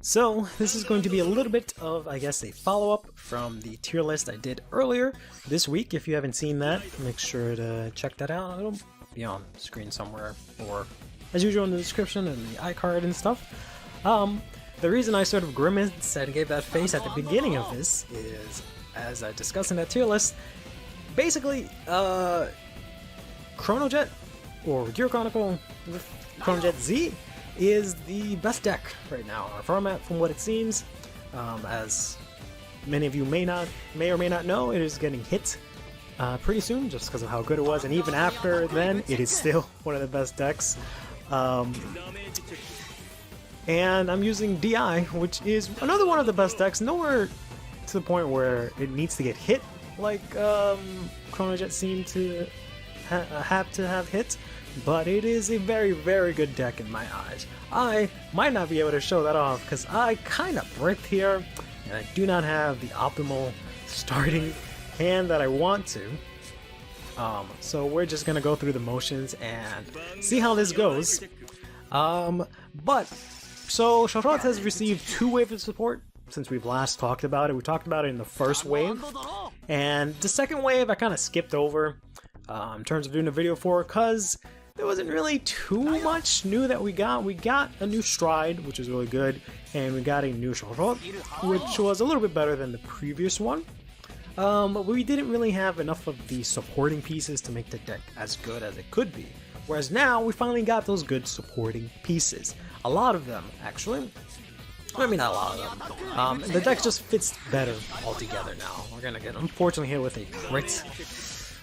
So this is going to be a little bit of, I guess, a follow-up from the tier list I did earlier this week. If you haven't seen that, make sure to check that out. It'll be on screen somewhere, or as usual in the description and the iCard and stuff. The reason I sort of grimaced and gave that face at the beginning of this is, as I discussed in that tier list, basically, Chronojet, or Gear Chronicle with Chronojet Z, is the best deck right now in our format, from what it seems. As many of you may or may not know, it is getting hit pretty soon, just because of how good it was, and even after then, it is still one of the best decks. And I'm using DI, which is another one of the best decks, nowhere to the point where it needs to get hit like Chronojet seemed to have hit, but it is a very, very good deck in my eyes. I might not be able to show that off because I kind of bricked here, and I do not have the optimal starting hand that I want to. So we're just gonna go through the motions and see how this goes. So Charlotte has received 2 waves of support since we've last talked about it. We talked about it in the first wave, and the second wave I kind of skipped over in terms of doing a video for, because there wasn't really too much new that we got. We got a new Stride, which is really good, and we got a new Charlotte, which was a little bit better than the previous one. But we didn't really have enough of the supporting pieces to make the deck as good as it could be. Whereas now, we finally got those good supporting pieces. A lot of them, actually. I mean, not a lot of them. The deck just fits better altogether now. We're gonna get, unfortunately, hit with a crit,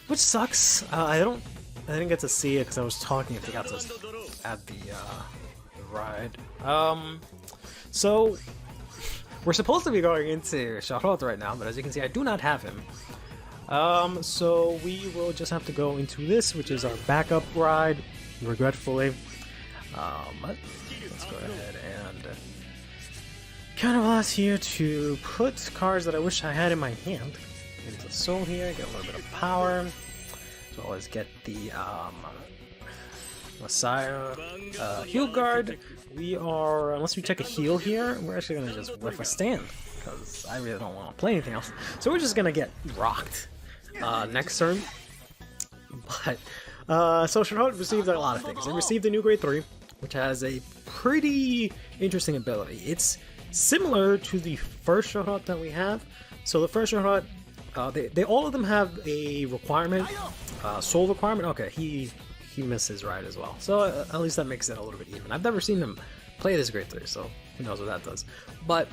which sucks. I didn't get to see it because I was talking. I forgot to add the ride. So we're supposed to be going into Charlotte right now, but as you can see, I do not have him. So we will just have to go into this, which is our backup ride, regretfully. Let's go ahead and kind of last here to put cards that I wish I had in my hand into Soul here, get a little bit of power, as well as get the Messiah heal guard. We are, unless we check a heal here, we're actually going to just whiff a stand, because I really don't want to play anything else. So we're just going to get rocked next turn. But Charlotte received a lot of things. It received the new grade 3, which has a pretty interesting ability. It's similar to the first Charlotte that we have. So the first Charlotte, they all of them have a requirement, soul requirement. Okay, he missed his ride as well. So at least that makes it a little bit even. I've never seen them play this grade 3, so who knows what that does. But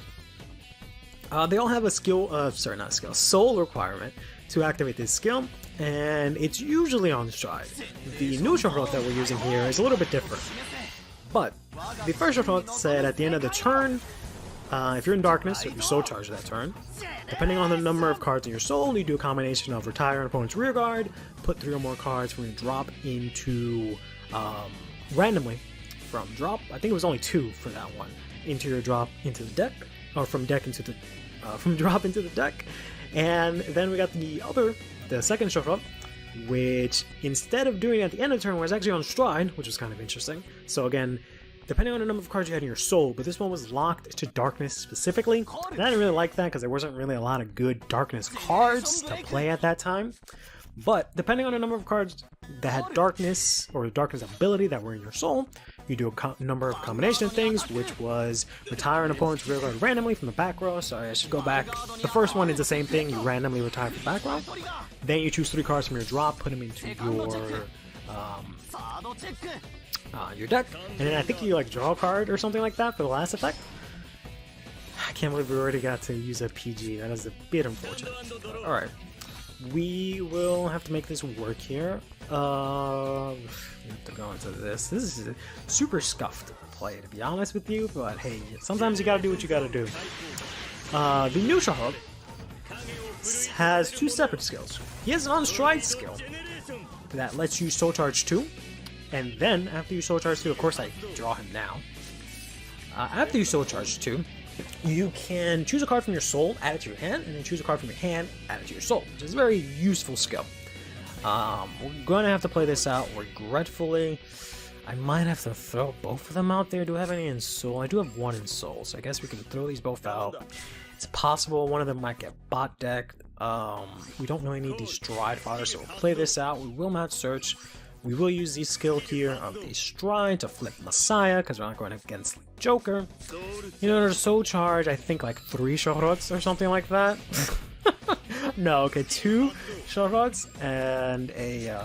they all have a skill, soul requirement to activate this skill, and it's usually on Stride. The new Charlotte that we're using here is a little bit different. But the first Charlotte said at the end of the turn, if you're in darkness, if you soul charge that turn, depending on the number of cards in your soul, you do a combination of retire an opponent's rear guard, put 3 or more cards from your drop into, randomly, from drop, I think it was only 2 for that one, into your drop into the deck, or from deck into the, from drop into the deck. And then we got the second Charlotte, which instead of doing it at the end of the turn was actually on Stride, which was kind of interesting. So again, depending on the number of cards you had in your soul, but this one was locked to darkness specifically. And I didn't really like that because there wasn't really a lot of good darkness cards to play at that time. But depending on the number of cards that had darkness, or the darkness ability that were in your soul, you do a number of combination of things, which was retire an opponent's rear guard randomly from the back row. Sorry, I should go back. The first one is the same thing. You randomly retire from the back row. Then you choose 3 cards from your drop, put them into your deck, and then I think you like draw a card or something like that for the last effect. I can't believe we already got to use a PG. That is a bit unfortunate. Alright. We will have to make this work here. We have to go into this. This is a super scuffed play, to be honest with you, but hey, sometimes you gotta do what you gotta do. The new Charlotte has 2 separate skills. He has an on-stride skill that lets you soul charge 2, and then after you soul charge 2, of course I draw him now. After you soul charge 2, you can choose a card from your soul, add it to your hand, and then choose a card from your hand, add it to your soul, which is a very useful skill. We're going to have to play this out regretfully. I might have to throw both of them out there. Do I have any in Soul? I do have one in Soul, so I guess we can throw these both out. It's possible one of them might get bot decked. We don't really need these Stride Fathers, so we'll play this out. We will not search. We will use the skill here of the Stride to flip Messiah, because we're not going against Joker. In order to Soul Charge, I think like 3 Shorots or something like that. No, okay, 2 Shorots and a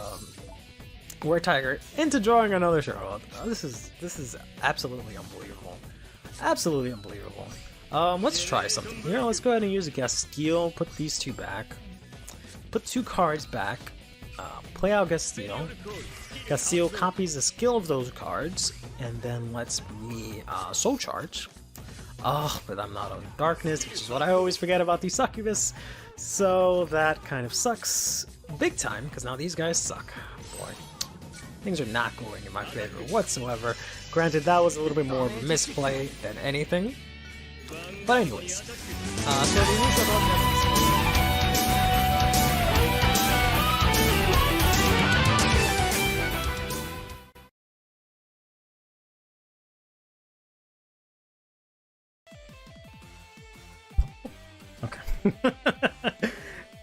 War Tiger into drawing another Shorot. This is absolutely unbelievable. Absolutely unbelievable. Let's try something here. Let's go ahead and use a Gastille. Put these 2 back. Put 2 cards back. Play out Gastille. Gastille copies the skill of those cards, and then lets me Soul Charge. Oh, but I'm not on Darkness, which is what I always forget about the Succubus. So that kind of sucks big time, because now these guys suck. Boy, things are not going in my favor whatsoever. Granted, that was a little bit more of a misplay than anything. But anyways, so the initial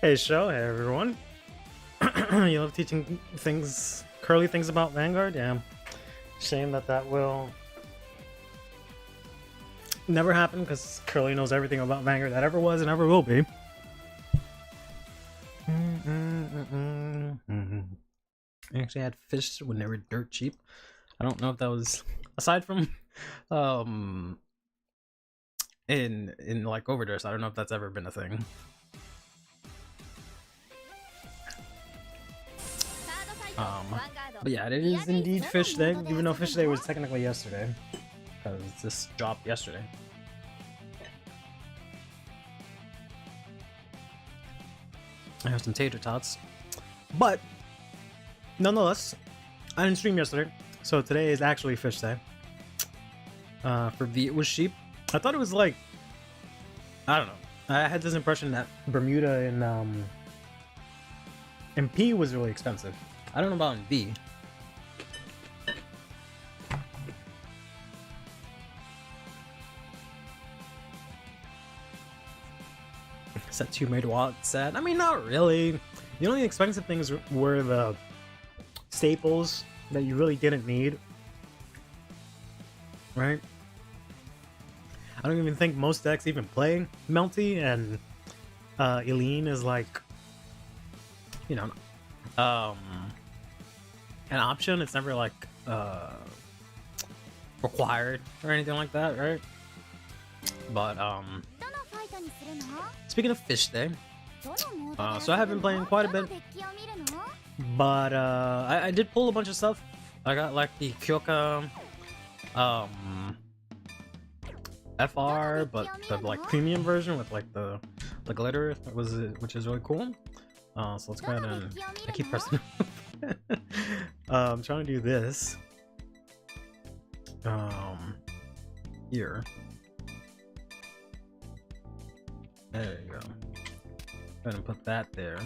Hey show, hey everyone. You love teaching things, curly things about Vanguard? Yeah. Shame that will never happen, because Curly knows everything about Vanguard that ever was and ever will be. I actually had fish when they were dirt cheap. I don't know if that was, aside from in like Overdose, I don't know if that's ever been a thing. But yeah, it is indeed Fish Day, even though Fish Day was technically yesterday, because this dropped yesterday. I have some tater tots, but nonetheless, I didn't stream yesterday, so today is actually Fish Day. For V, it was sheep. I thought it was like, I don't know. I had this impression that Bermuda and P was really expensive. I don't know about in B. Is that too made wallet set? I mean, not really. The only expensive things were the staples that you really didn't need. Right? I don't even think most decks even play Melty, and Eileen is like, you know, an option. It's never like required or anything like that, right? But speaking of Fish Day, so I have been playing quite a bit, but I did pull a bunch of stuff. I got like the Kyoka FR, but the like premium version with like the glitter which is really cool. So let's go ahead and I keep pressing. I'm trying to do this. Here. There you go. Go ahead and put that there.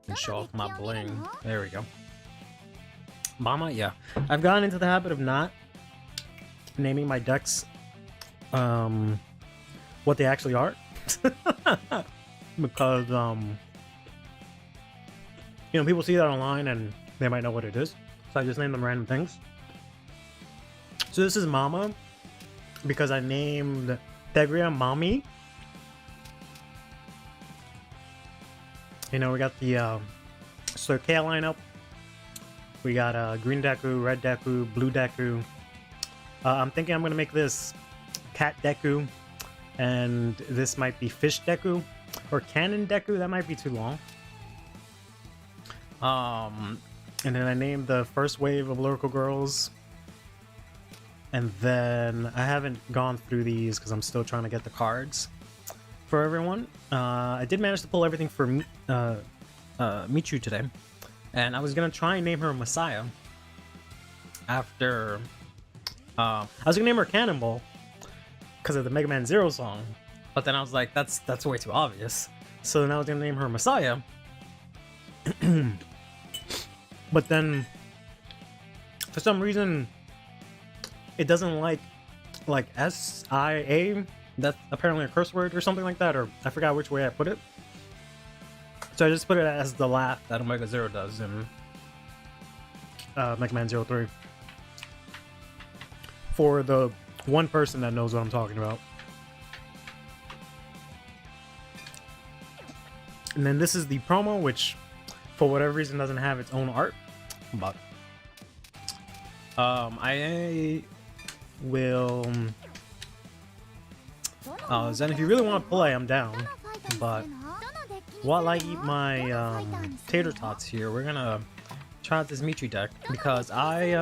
And show off my bling. There we go. Mama, yeah. I've gotten into the habit of not naming my decks what they actually are. Because you know, people see that online and they might know what it is. So I just name them random things. So this is Mama because I named Tegria Mommy. You know, we got the Slurkea lineup. We got green Deku, red Deku, blue Deku. I'm thinking I'm gonna make this Cat Deku, and this might be Fish Deku or Cannon Deku. That might be too long. And then I named the first wave of Lyrical Girls. And then I haven't gone through these because I'm still trying to get the cards for everyone. I did manage to pull everything for Michu today. And I was going to try and name her Messiah after... I was going to name her Cannonball because of the Mega Man Zero song. But then I was like, that's way too obvious. So then I was going to name her Messiah. But then For some reason, it doesn't like SIA. That's apparently a curse word or something like that, or I forgot which way I put it. So I just put it as the laugh that Omega Zero does in Mega Man 03. For the one person that knows what I'm talking about. And then this is the promo, which for whatever reason doesn't have its own art, but I will Zen, if you really want to play, I'm down, but while I eat my tater tots here, we're gonna try out this Mitri deck, because I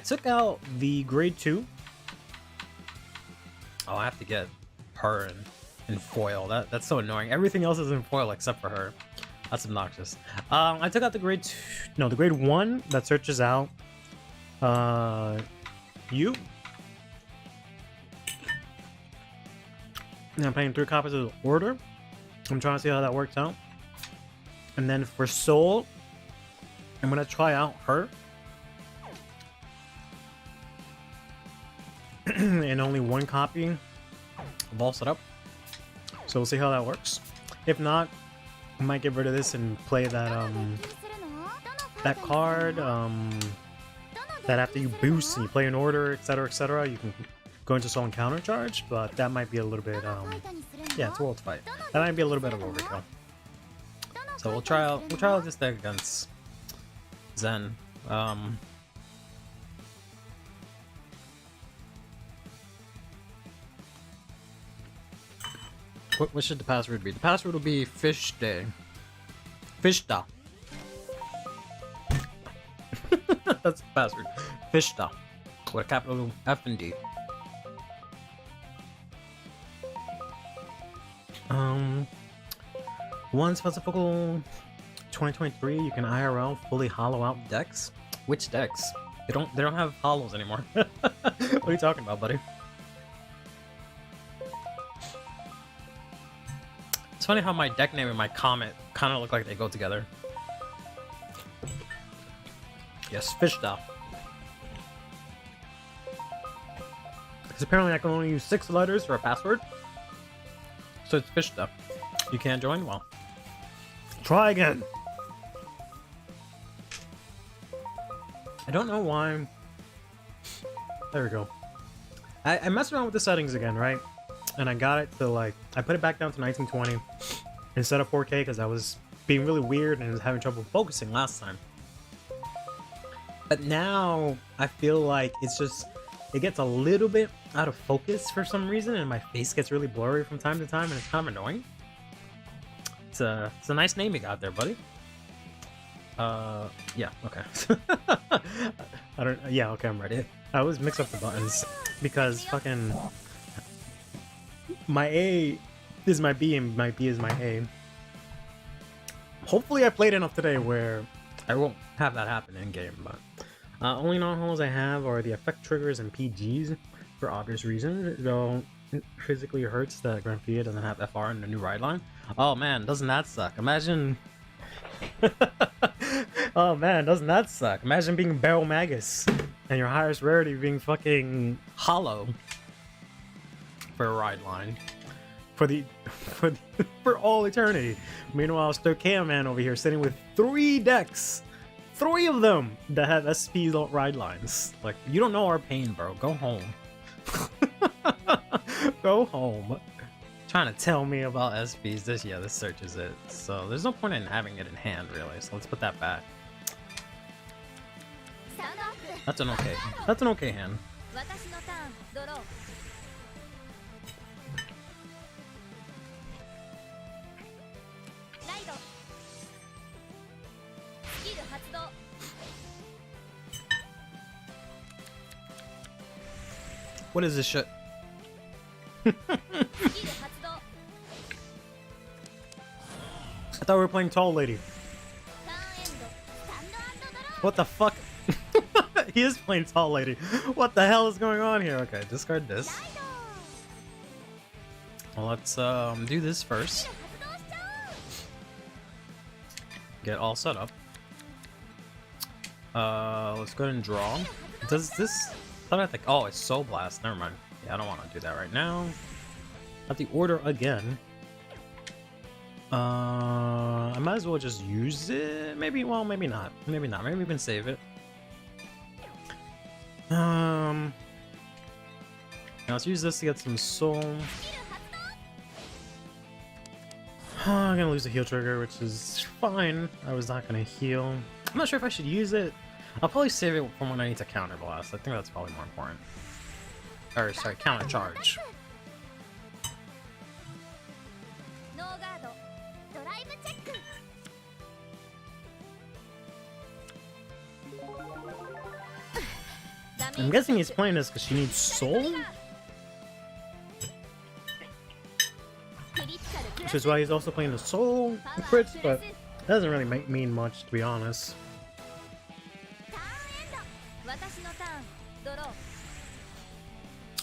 took out the grade 2. Oh, I have to get her in foil. That's so annoying. Everything else is in foil except for her. That's obnoxious. I took out the grade 2, no, the grade 1 that searches out you. And I'm playing 3 copies of the order. I'm trying to see how that works out. And then for Soul, I'm gonna try out her. And only 1 copy of all set up. So we'll see how that works. If not, I might get rid of this and play that that card that after you boost and you play an order, etc., you can go into Soul and counter charge, but that might be a little bit yeah, it's a world fight. That might be a little bit of overkill. So we'll try out this deck against Zen. What should the password be? The password will be Fish Day. Fishda. That's the password. Fishda. With a capital F and D. One specifical 2023, you can IRL fully hollow out decks. Which decks? They don't have hollows anymore. What are you talking about, buddy? It's funny how my deck name and my comment kind of look like they go together. Yes, Fishda. Because apparently I can only use 6 letters for a password. So it's Fishda. You can't join? Well, try again. I don't know why. There we go. I messed around with the settings again, right? And I got it to like, I put it back down to 1920 instead of 4K because I was being really weird and was having trouble focusing last time. But now I feel like it's just, it gets a little bit out of focus for some reason, and my face gets really blurry from time to time, and it's kind of annoying. It's a nice name you got there, buddy. Yeah, okay. Yeah, okay, I'm ready. I always mix up the buttons because fucking my A is my B and my B is my A. Hopefully I played enough today where I won't have that happen in game, but only non-holes I have are the effect triggers and PGs for obvious reasons, though it physically hurts that Grand Prix doesn't have FR in the new ride line. Oh man, doesn't that suck? Imagine... Oh man, doesn't that suck? Imagine being Barrel Magus and your highest rarity being fucking hollow for a ride line for all eternity. Meanwhile, Stoichea Man over here sitting with 3 decks, 3 of them that have SP ride lines. Like, you don't know our pain, bro. Go home. Go home. Trying to tell me about SPs. This searches it. So there's no point in having it in hand, really. So let's put that back. That's an okay. That's an okay hand. What is this shit? I thought we were playing Tall Lady. What the fuck? He is playing Tall Lady. What the hell is going on here? Okay, discard this. Well, let's do this first. Get all set up. Let's go ahead and draw. Does this... I think... Oh, it's Soul Blast. Never mind. Yeah, I don't want to do that right now. At the order again. I might as well just use it. Maybe, well, maybe not. Maybe not. Maybe we can save it. Let's use this to get some soul. I'm gonna lose the heal trigger, which is fine. I was not gonna heal. I'm not sure if I should use it. I'll probably save it from when I need to counter blast. I think that's probably more important. Or sorry, counter charge. I'm guessing he's playing this because she needs soul? Which is why he's also playing the soul crits, but that doesn't really mean much, to be honest.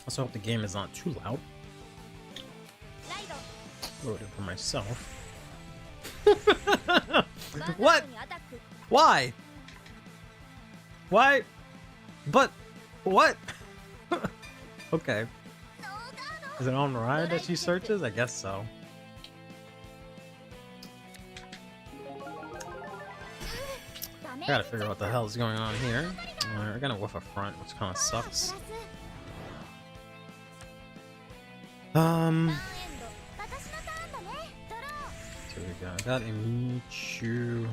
Also hope the game is not too loud. Load it for myself. What? Why? Why? But what? Okay. Is it on Ride that she searches? I guess so. I gotta figure out what the hell is going on here. We're gonna whiff a front, which kind of sucks. So we got Amichu.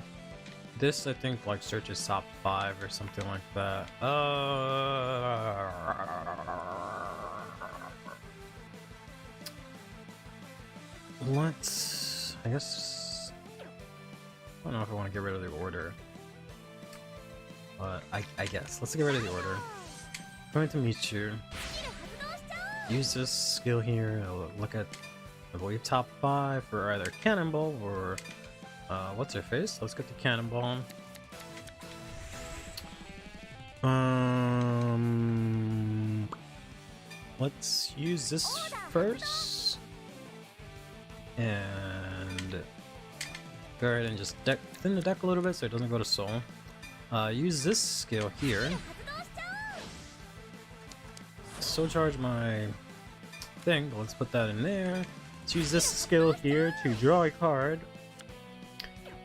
This I think like searches top 5 or something like that. Let's. I guess. I don't know if I want to get rid of the order. But I guess. Let's get rid of the order. Going to meet you. Use this skill here. Look at, I believe, top 5 for either Cannonball or what's her face? Let's get the Cannonball. Let's use this first. And go ahead and just thin the deck a little bit so it doesn't go to soul. Use this skill here. Soul charge my thing, but let's put that in there. Let's use this skill here to draw a card.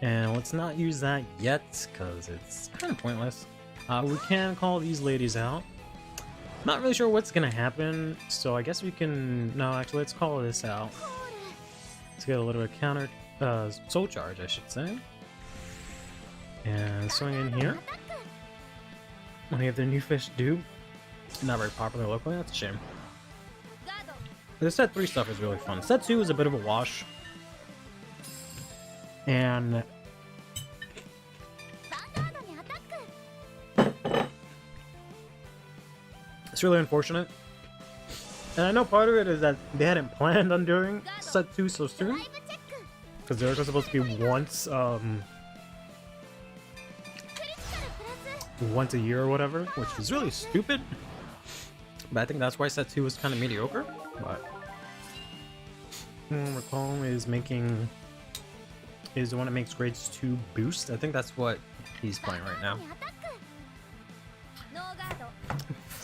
And let's not use that yet, because it's kind of pointless. We can call these ladies out. Not really sure what's gonna happen, so I guess we can... No, actually, let's call this out. Let's get a little bit of counter... soul charge, I should say. And swing in here. We have the new fish dupe. Not very popular locally, that's a shame. The set 3 stuff is really fun. Set 2 is a bit of a wash. And... it's really unfortunate. And I know part of it is that they hadn't planned on doing set 2 so soon. Because they were supposed to be once a year or whatever, which is really stupid. But I think that's why set 2 was kind of mediocre. But Recall is the one that makes grades 2 boost. I think that's what he's playing right now.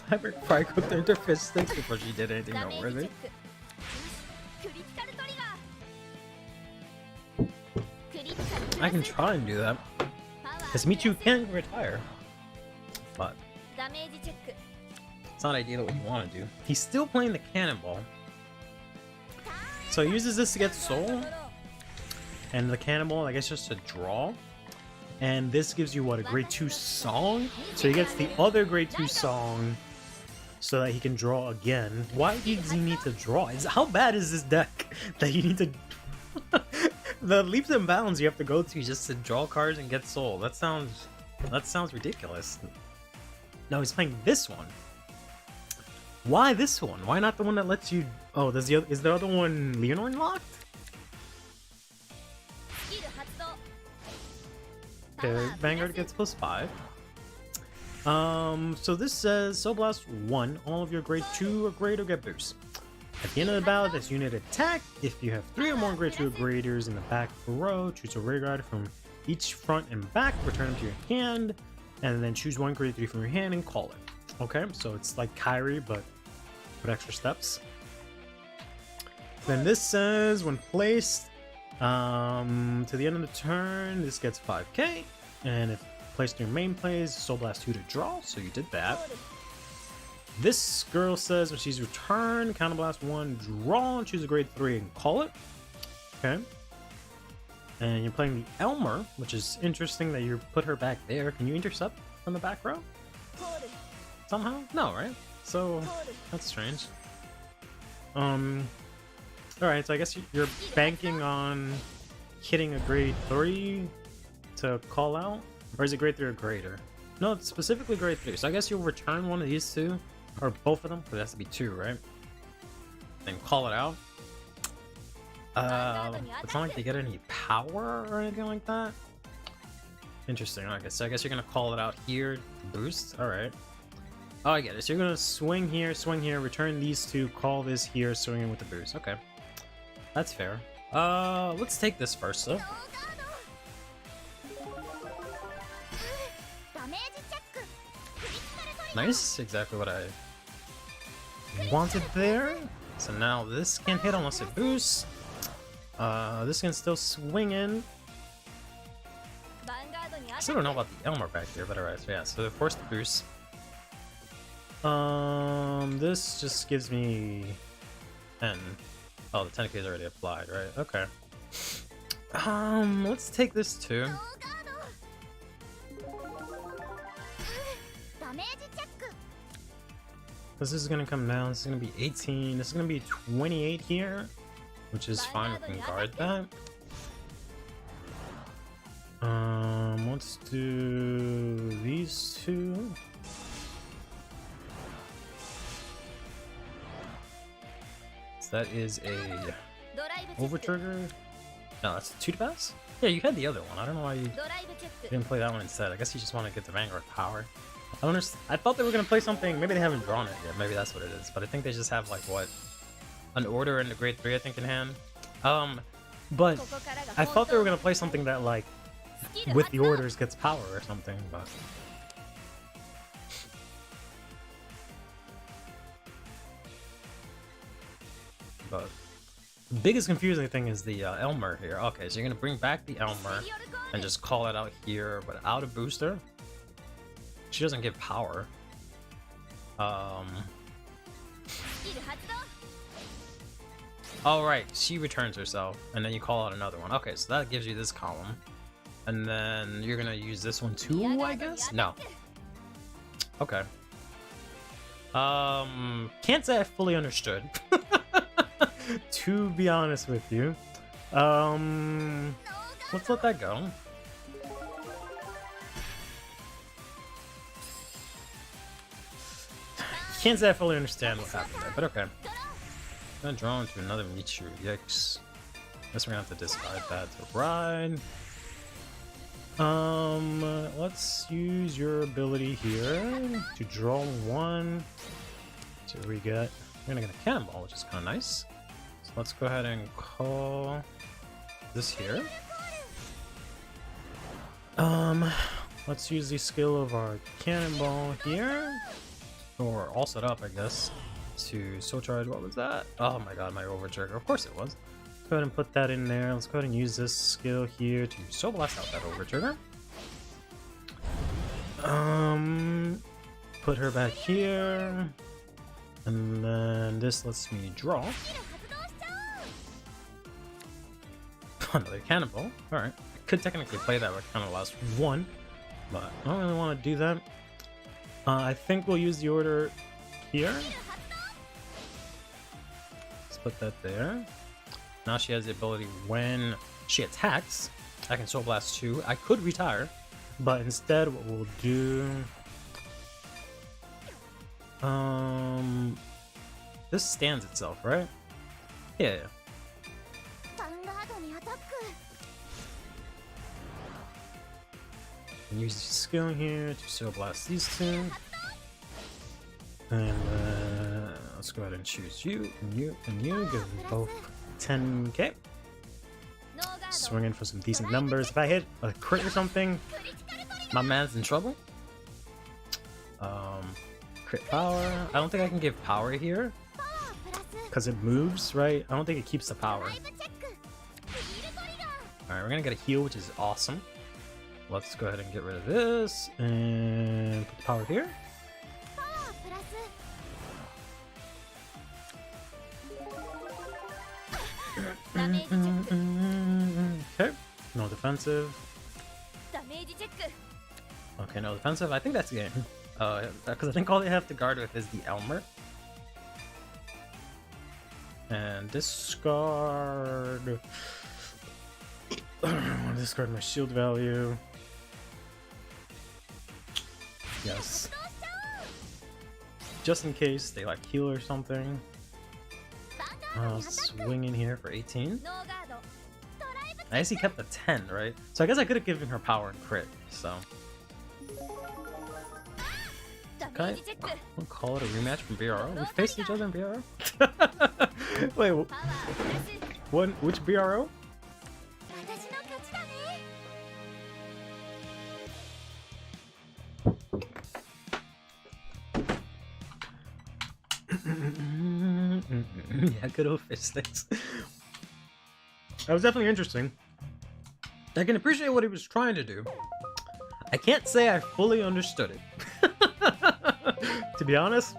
Fabric probably cooked her fish sticks before she did anything noteworthy. I can try and do that. Because Michu can retire. But it's not ideal what you want to do. He's still playing the Cannonball. So he uses this to get soul. And the Cannonball, I guess, just to draw. And this gives you, what, a grade 2 song? So he gets the other grade 2 song so that he can draw again. Why does he need to draw? How bad is this deck that you need to... The leaps and bounds you have to go to just to draw cards and get soul. That sounds ridiculous. No, he's playing this one. Why this one? Why not the one that lets you... Oh, is the other one Leonine locked? Okay, Vanguard gets +5. So this says Soul Blast 1. All of your grade 2 or greater get boost. At the end of the battle, this unit attack. If you have 3 or more grade 2 or graders in the back row, choose a rear guard from each front and back. Return them to your hand. and then choose one grade 3 from your hand and call it. Okay, so it's like Kyrie, but with extra steps. Then this says, when placed to the end of the turn, this gets 5k, and if placed in your main plays, Soul Blast 2 to draw, so you did that. This girl says when she's returned, Counterblast 1, draw, choose a grade 3 and call it. Okay. And you're playing the Elmer, which is interesting that you put her back there. Can you intercept from the back row? Somehow? No, right? So, that's strange. Alright, so I guess you're banking on hitting a grade 3 to call out? Or is it grade 3 or greater? No, it's specifically grade 3. So I guess you'll return one of these two, or both of them, because it has to be 2, right? Then call it out. It's not like they get any power or anything like that. Interesting. Okay, so I guess you're gonna call it out here, boost. Alright. Oh, I get it. So you're gonna swing here, return these two, call this here, swing in with the boost. Okay. That's fair. Let's take this first, though. Nice, exactly what I wanted there. So now this can't hit unless it boosts. This can still swing in. I still don't know about the Elmer back there, but alright, so yeah, so they're forced to boost. This just gives me 10. Oh, the 10k is already applied, right? Okay. Let's take this too. This is gonna come down, this is gonna be 18, this is gonna be 28 here, which is fine, we can guard that. Let's do these two. So that is a over trigger. No, that's a 2 to pass? Yeah, you had the other one. I don't know why you didn't play that one instead. I guess you just want to get the Vanguard power. I don't understand. I thought they were gonna play something. Maybe they haven't drawn it yet. Maybe that's what it is. But I think they just have like what, an order and a grade 3, I think, in hand. But I thought they were gonna play something that like with the orders gets power or something. But the biggest confusing thing is the Elmer here. Okay, so you're gonna bring back the Elmer and just call it out here without a booster. She doesn't give power. Oh right, she returns herself, and then you call out another one. Okay, so that gives you this column. And then you're gonna use this one too, I guess? No. Okay. Can't say I fully understood. To be honest with you. Let's let that go. Can't say I fully understand what happened there, but okay. I'm gonna draw into another Michu. Yikes. Guess we're gonna have to discard that to ride. Let's use your ability here to draw one. So we get, we're gonna get a cannonball, which is kind of nice. So let's go ahead and call this here. Let's use the skill of our cannonball here. Or all set up, I guess, to soul charge. What was that? Oh my god, my over trigger. Of course it was. Let's go ahead and put that in there. Let's go ahead and use this skill here to soul blast out that over trigger. Put her back here. And then this lets me draw. Another cannonball. Alright. I could technically play that with kind of last one, but I don't really want to do that. I think we'll use the order here. Let's put that there. Now she has the ability when she attacks, I can Soul Blast 2. I could retire, but instead what we'll do... this stands itself, right? Yeah. And use the skill here to Soul Blast these two. And let's go ahead and choose you and you and you. Give them both 10k. Swing in for some decent numbers. If I hit a crit or something, my man's in trouble. Crit power. I don't think I can give power here because it moves, right? I don't think it keeps the power. Alright, we're gonna get a heal, which is awesome. Let's go ahead and get rid of this and put the power here. Okay, no defensive. Okay, no defensive. I think that's game. Because I think all they have to guard with is the Elmer. And discard. I want to discard my shield value. Yes. Just in case they like heal or something. I'll swing in here for 18. I guess he kept the 10, right? So I guess I could have given her power and crit, so. Okay, we'll call it a rematch from BRO. We faced each other in BRO? Wait, which BRO? Yeah, good old fish sticks. That was definitely interesting. I can appreciate what he was trying to do. I can't say I fully understood it. To be honest,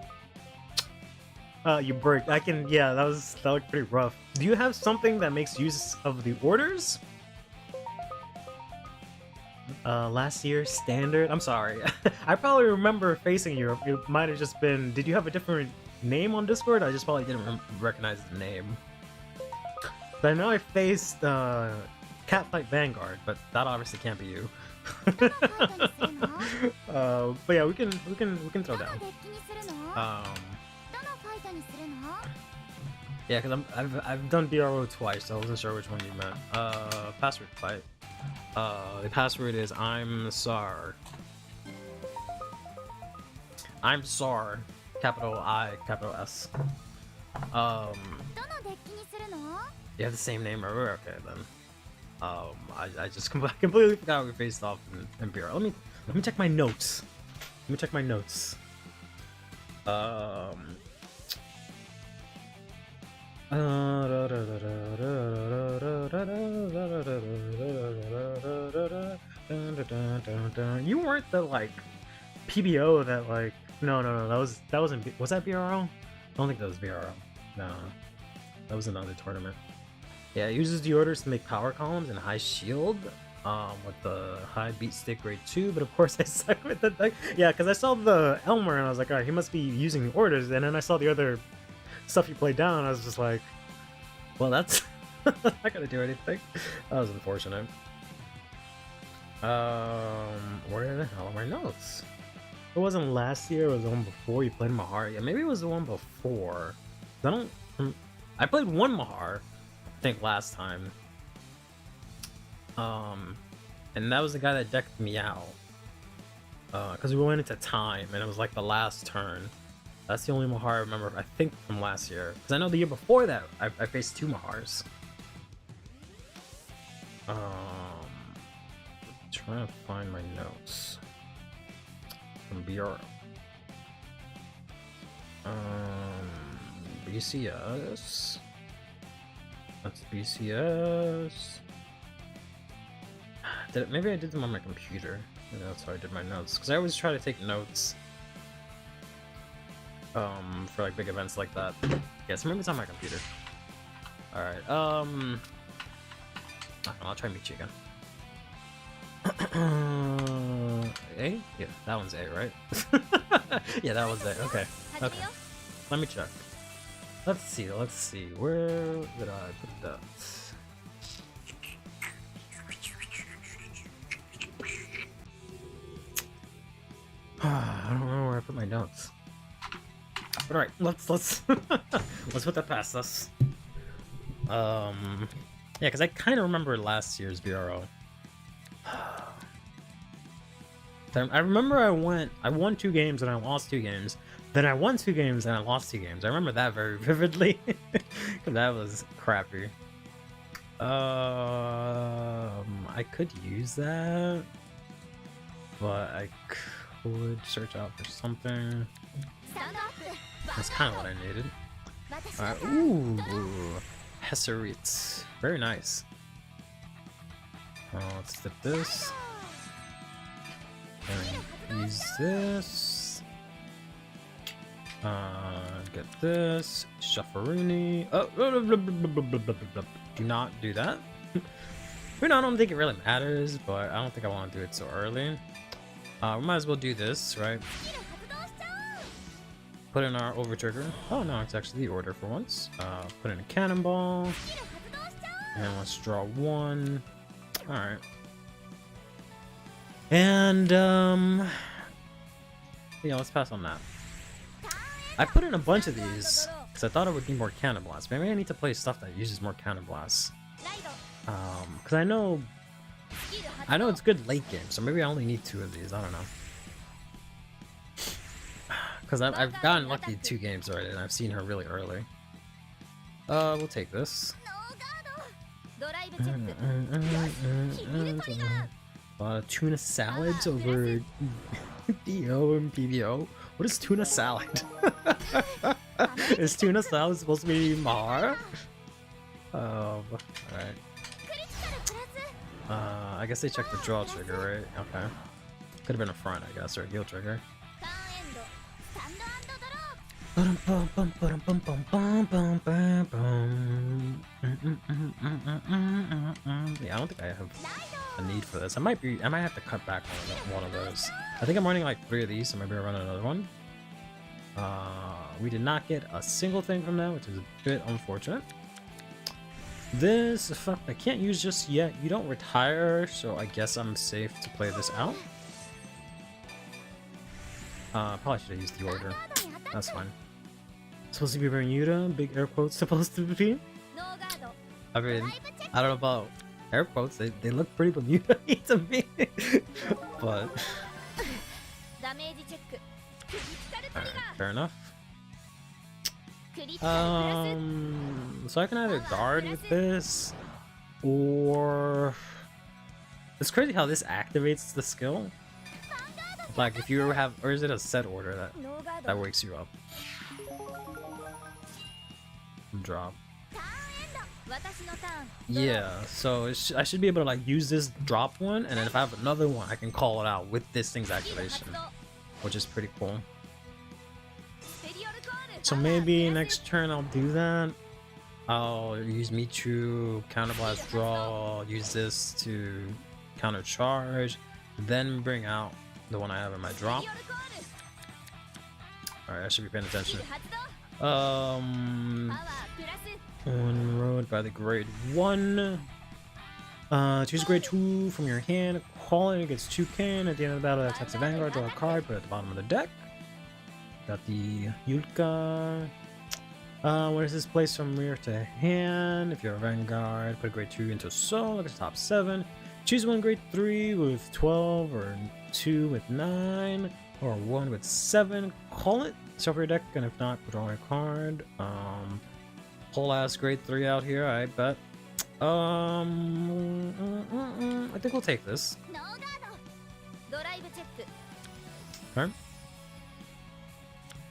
you break. I can. Yeah, that looked pretty rough. Do you have something that makes use of the orders? Last year standard. I'm sorry. I probably remember facing you. It might have just been. Did you have a different name on Discord? I just probably didn't recognize the name. But I know I faced CurlyHairedVanguard, but that obviously can't be you. But yeah, we can throw down. Yeah, because I've done BRO twice, so I wasn't sure which one you meant. Password fight. The password is I'm Sar. I'm Sar. Capital I, capital S. You have the same name, or okay then. I just completely forgot we faced off in BRO. Let me check my notes. Let me check my notes. You weren't the like PBO that like no that wasn't was that BRO? I don't think that was BRO. No, that was another tournament. Yeah, it uses the orders to make power columns and high shield with the high beat stick grade 2, but of course I suck with the deck. Yeah, because I saw the Elmer and I was like, alright, he must be using the orders, and then I saw the other stuff he played down and I was just like, well, that's not gonna do anything. That was unfortunate. Where the hell are my notes? It wasn't last year, it was the one before you played Mahar. Yeah, maybe it was the one before. I played one Mahar, I think, last time. And that was the guy that decked Meow. Because we went into time, and it was like the last turn. That's the only Mahar I remember, I think, from last year. Because I know the year before that, I faced 2 Mahars. Trying to find my notes from BRO. BCS. That's BCS. Maybe I did them on my computer. Maybe that's how I did my notes. Because I always try to take notes for like big events like that. Yeah, so maybe it's on my computer. Alright, I'll try and meet you again. A? Yeah, that one's A, right? Yeah, that one's A. Okay. Okay. Let me check. Let's see. Where did I put that? I don't know where I put my notes. But alright, let's let's put that past us. Yeah, because I kind of remember last year's BRO. I remember I won 2 games and I lost 2 games. Then I won 2 games and I lost 2 games. I remember that very vividly. Because that was crappy. I could use that. But could search out for something. That's kind of what I needed. Alright, ooh, Hesserit. Very nice. Let's dip this. And use this. Get this. Shaffaruni. Oh, do not do that. I don't think it really matters, but I don't think I want to do it so early. We might as well do this, right? Put in our over trigger. Oh no, it's actually the order for once. Put in a cannonball. And let's draw one. Alright. And, yeah, let's pass on that. I put in a bunch of these because I thought it would be more cannon blasts. Maybe I need to play stuff that uses more cannon blasts. Because I know it's good late game, so maybe I only need 2 of these. I don't know. Because I've gotten lucky 2 games already, and I've seen her really early. We'll take this. Tuna salads over DO and PBO. What is tuna salad? Is tuna salad supposed to be Mar? Alright. I guess they checked the draw trigger, right? Okay. Could have been a front, I guess, or a heal trigger. Yeah, I don't think I have a need for this. I might have to cut back on one of those. I think I'm running like 3 of these, so maybe I'll run another one. We did not get a single thing from that, which is a bit unfortunate. This effect I can't use just yet. You don't retire, so I guess I'm safe to play this out. Probably should have used the order. That's fine. Supposed to be Bermuda, big air quotes supposed to be. I mean, I don't know about air quotes, they look pretty Bermuda to me. But alright, fair enough. So I can either guard with this, or it's crazy how this activates the skill. Like if you have, or is it a set order that wakes you up? Drop. Yeah, so I should be able to like use this drop one, and then if I have another one, I can call it out with this thing's activation, which is pretty cool. So maybe next turn I'll do that. I'll use Michu, counterblast, draw, use this to counter charge, then bring out the one I have in my drop. Alright, I should be paying attention. On road by the grade 1. Choose grade 2 from your hand. Call it, it gets 2k. At the end of the battle, attacks a Vanguard, draw a card, put it at the bottom of the deck. Got the Yulka. What is this? Place from rear to hand. If you're a Vanguard, put a grade 2 into soul. Look at the top 7. Choose one grade 3 with 12, or 2 with 9, or 1 with 7. Call it. Shuffle your deck, and if not, draw a card. Whole ass grade 3 out here, I bet. I think we'll take this. Okay.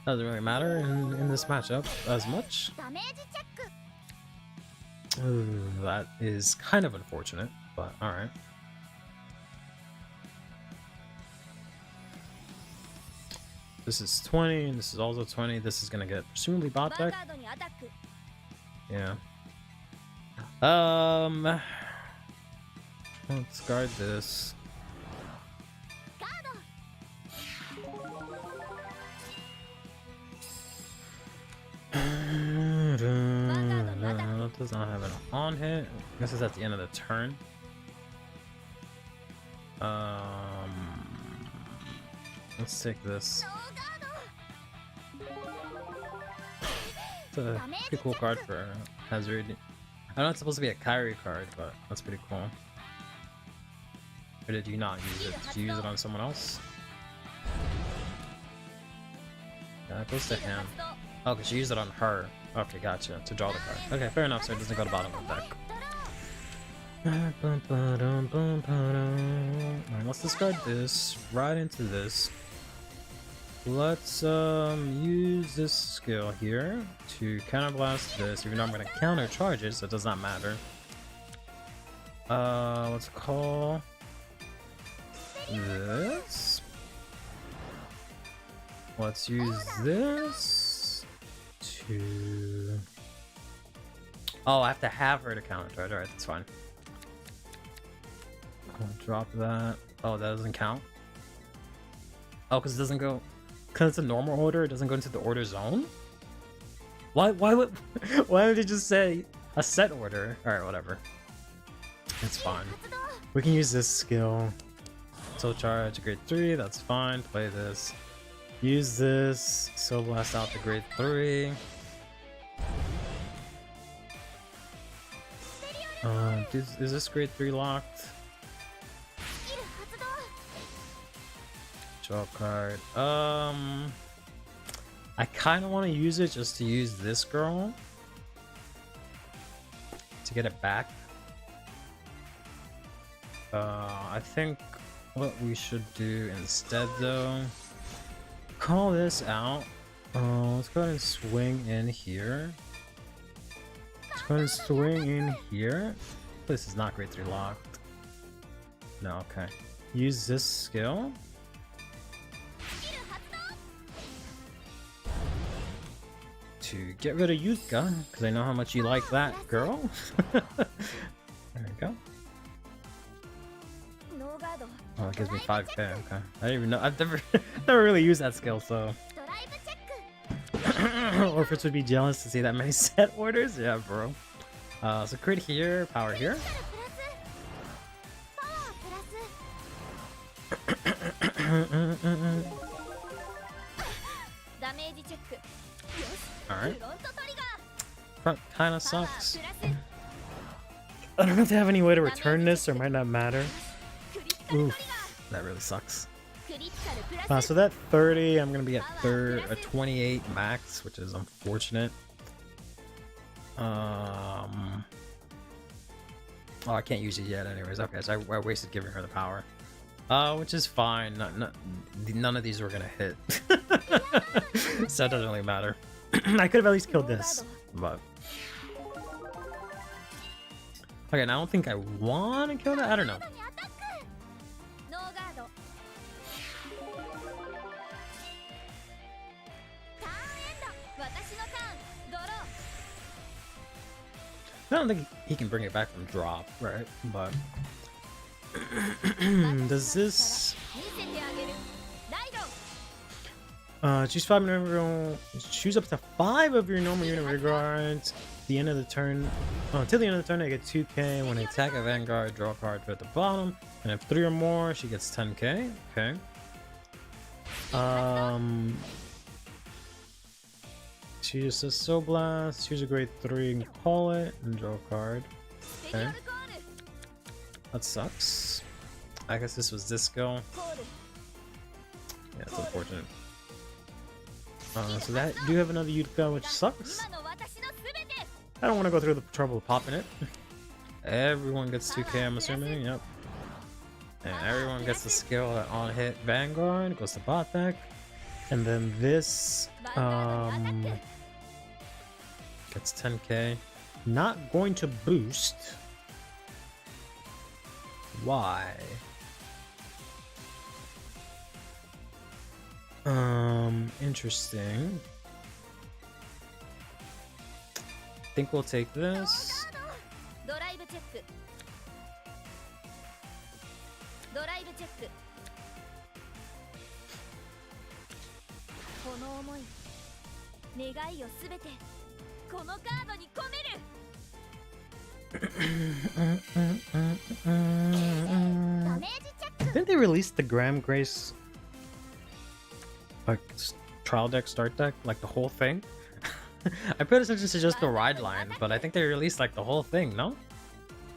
Doesn't really matter in this matchup as much. Ooh, that is kind of unfortunate, but alright. This is 20, and this is also 20. This is gonna get presumably bot deck. Yeah. Let's guard this. That does not have an on hit. This is at the end of the turn. Let's take this. It's a pretty cool card for Hazard. I know it's supposed to be a Kyrie card, but that's pretty cool. Or did you not use it? Did you use it on someone else? Yeah, it goes to him. Oh, because you used it on her. Okay, gotcha. To draw the card. Okay, fair enough, so it doesn't go to the bottom of the deck. Alright, let's discard this, right into this. Let's use this skill here to counterblast this, even though I'm gonna counter charges, so it does not matter. Let's call this. Let's use this to... Oh, I have to have her to counter charge. Alright, that's fine. I'll drop that. Oh, that doesn't count? Oh, because it doesn't go... Because it's a normal order, it doesn't go into the order zone? Why would... Why would it just say a set order? Alright, whatever. It's fine. We can use this skill. Soul Charge, grade 3, that's fine. Play this. Use this. Soul Blast out to grade 3. Is this grade 3 locked? Draw card. I kind of want to use it just to use this girl to get it back. I think what we should do instead, though, call this out. Let's go ahead and swing in here. Let's go ahead and swing in here. This is not grade 3 locked. No, okay. Use this skill. To get rid of Yutka, because I know how much you like that girl. There we go. Oh, it gives me 5k, okay. I didn't even know, I've never really used that skill, so. Orphans would be jealous to see that many set orders? Yeah, bro. So crit here, power here. Alright. Front kinda sucks. I don't know if they have any way to return this, or it might not matter. Oof, that really sucks. So that 30, I'm gonna be at a 28 max, which is unfortunate. Oh, I can't use it yet anyways. Okay, so I wasted giving her the power. Which is fine. None of these were gonna hit. So it doesn't really matter. I could have at least killed this, but... Okay, now I don't think I want to kill that. I don't know. I don't think he can bring it back from drop, right? But does this choose 5 normal, choose up to 5 of your normal unit regards. The end of the turn. Oh, until the end of the turn, I get 2k. When I attack a Vanguard, draw a card at the bottom, and if 3 or more, she gets 10k. Okay. She just says Soul Blast, choose a grade 3 and call it, and draw a card. Okay. That sucks. I guess this was disco. Yeah, it's unfortunate. So that do have another Yutka, which sucks. I don't want to go through the trouble of popping it. Everyone gets 2k, I'm assuming. Yep. And everyone gets the skill that on hit Vanguard goes to bot deck. And then this gets 10k. Not going to boost. Why? Interesting. I think we'll take this. Didn't they release the Graham Grace like trial deck, start deck, like the whole thing? I paid attention to just the ride line, but I think they released like the whole thing, no?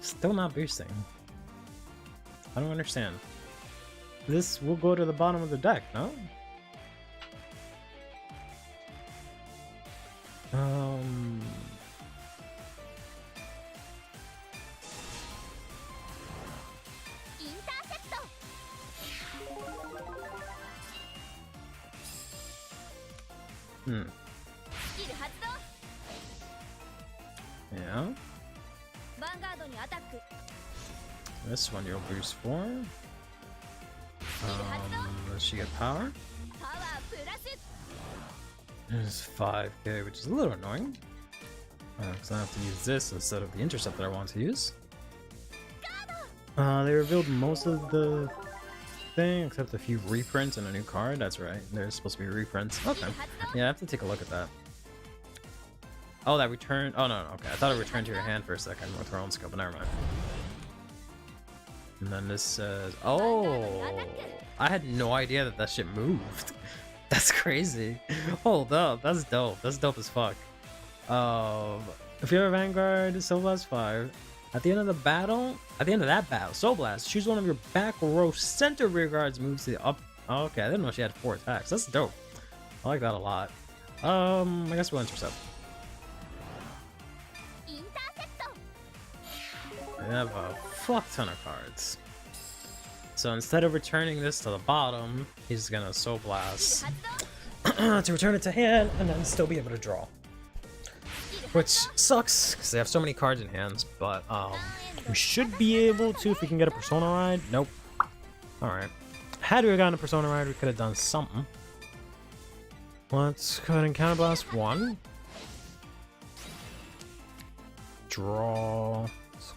Still not boosting. I don't understand. This will go to the bottom of the deck, no? Yeah. This one you'll boost for. Does she get power? There's 5k, which is a little annoying. Because I have to use this instead of the intercept that I want to use. They revealed most of the thing except a few reprints and a new card. That's right. There's supposed to be reprints. Okay. Yeah, I have to take a look at that. Oh, that returned. Oh, no, no. Okay. I thought it returned to your hand for a second with her own skill, but never mind. And then this says, oh, I had no idea that that shit moved. That's crazy. Hold up. That's dope. That's dope as fuck. If you're a Vanguard, Soul Blast 5. At the end of the battle, Soul Blast, choose one of your back row center rear guards moves to the up. Oh, okay, I didn't know she had 4 attacks. That's dope. I like that a lot. I guess we'll intercept. We have a fuck ton of cards. So instead of returning this to the bottom, he's gonna Soul Blast to return it to hand and then still be able to draw. Which sucks, because they have so many cards in hands, but we should be able to if we can get a Persona Ride. Nope. Alright. Had we gotten a Persona Ride, we could have done something. Let's go ahead and counterblast 1. Draw. Let's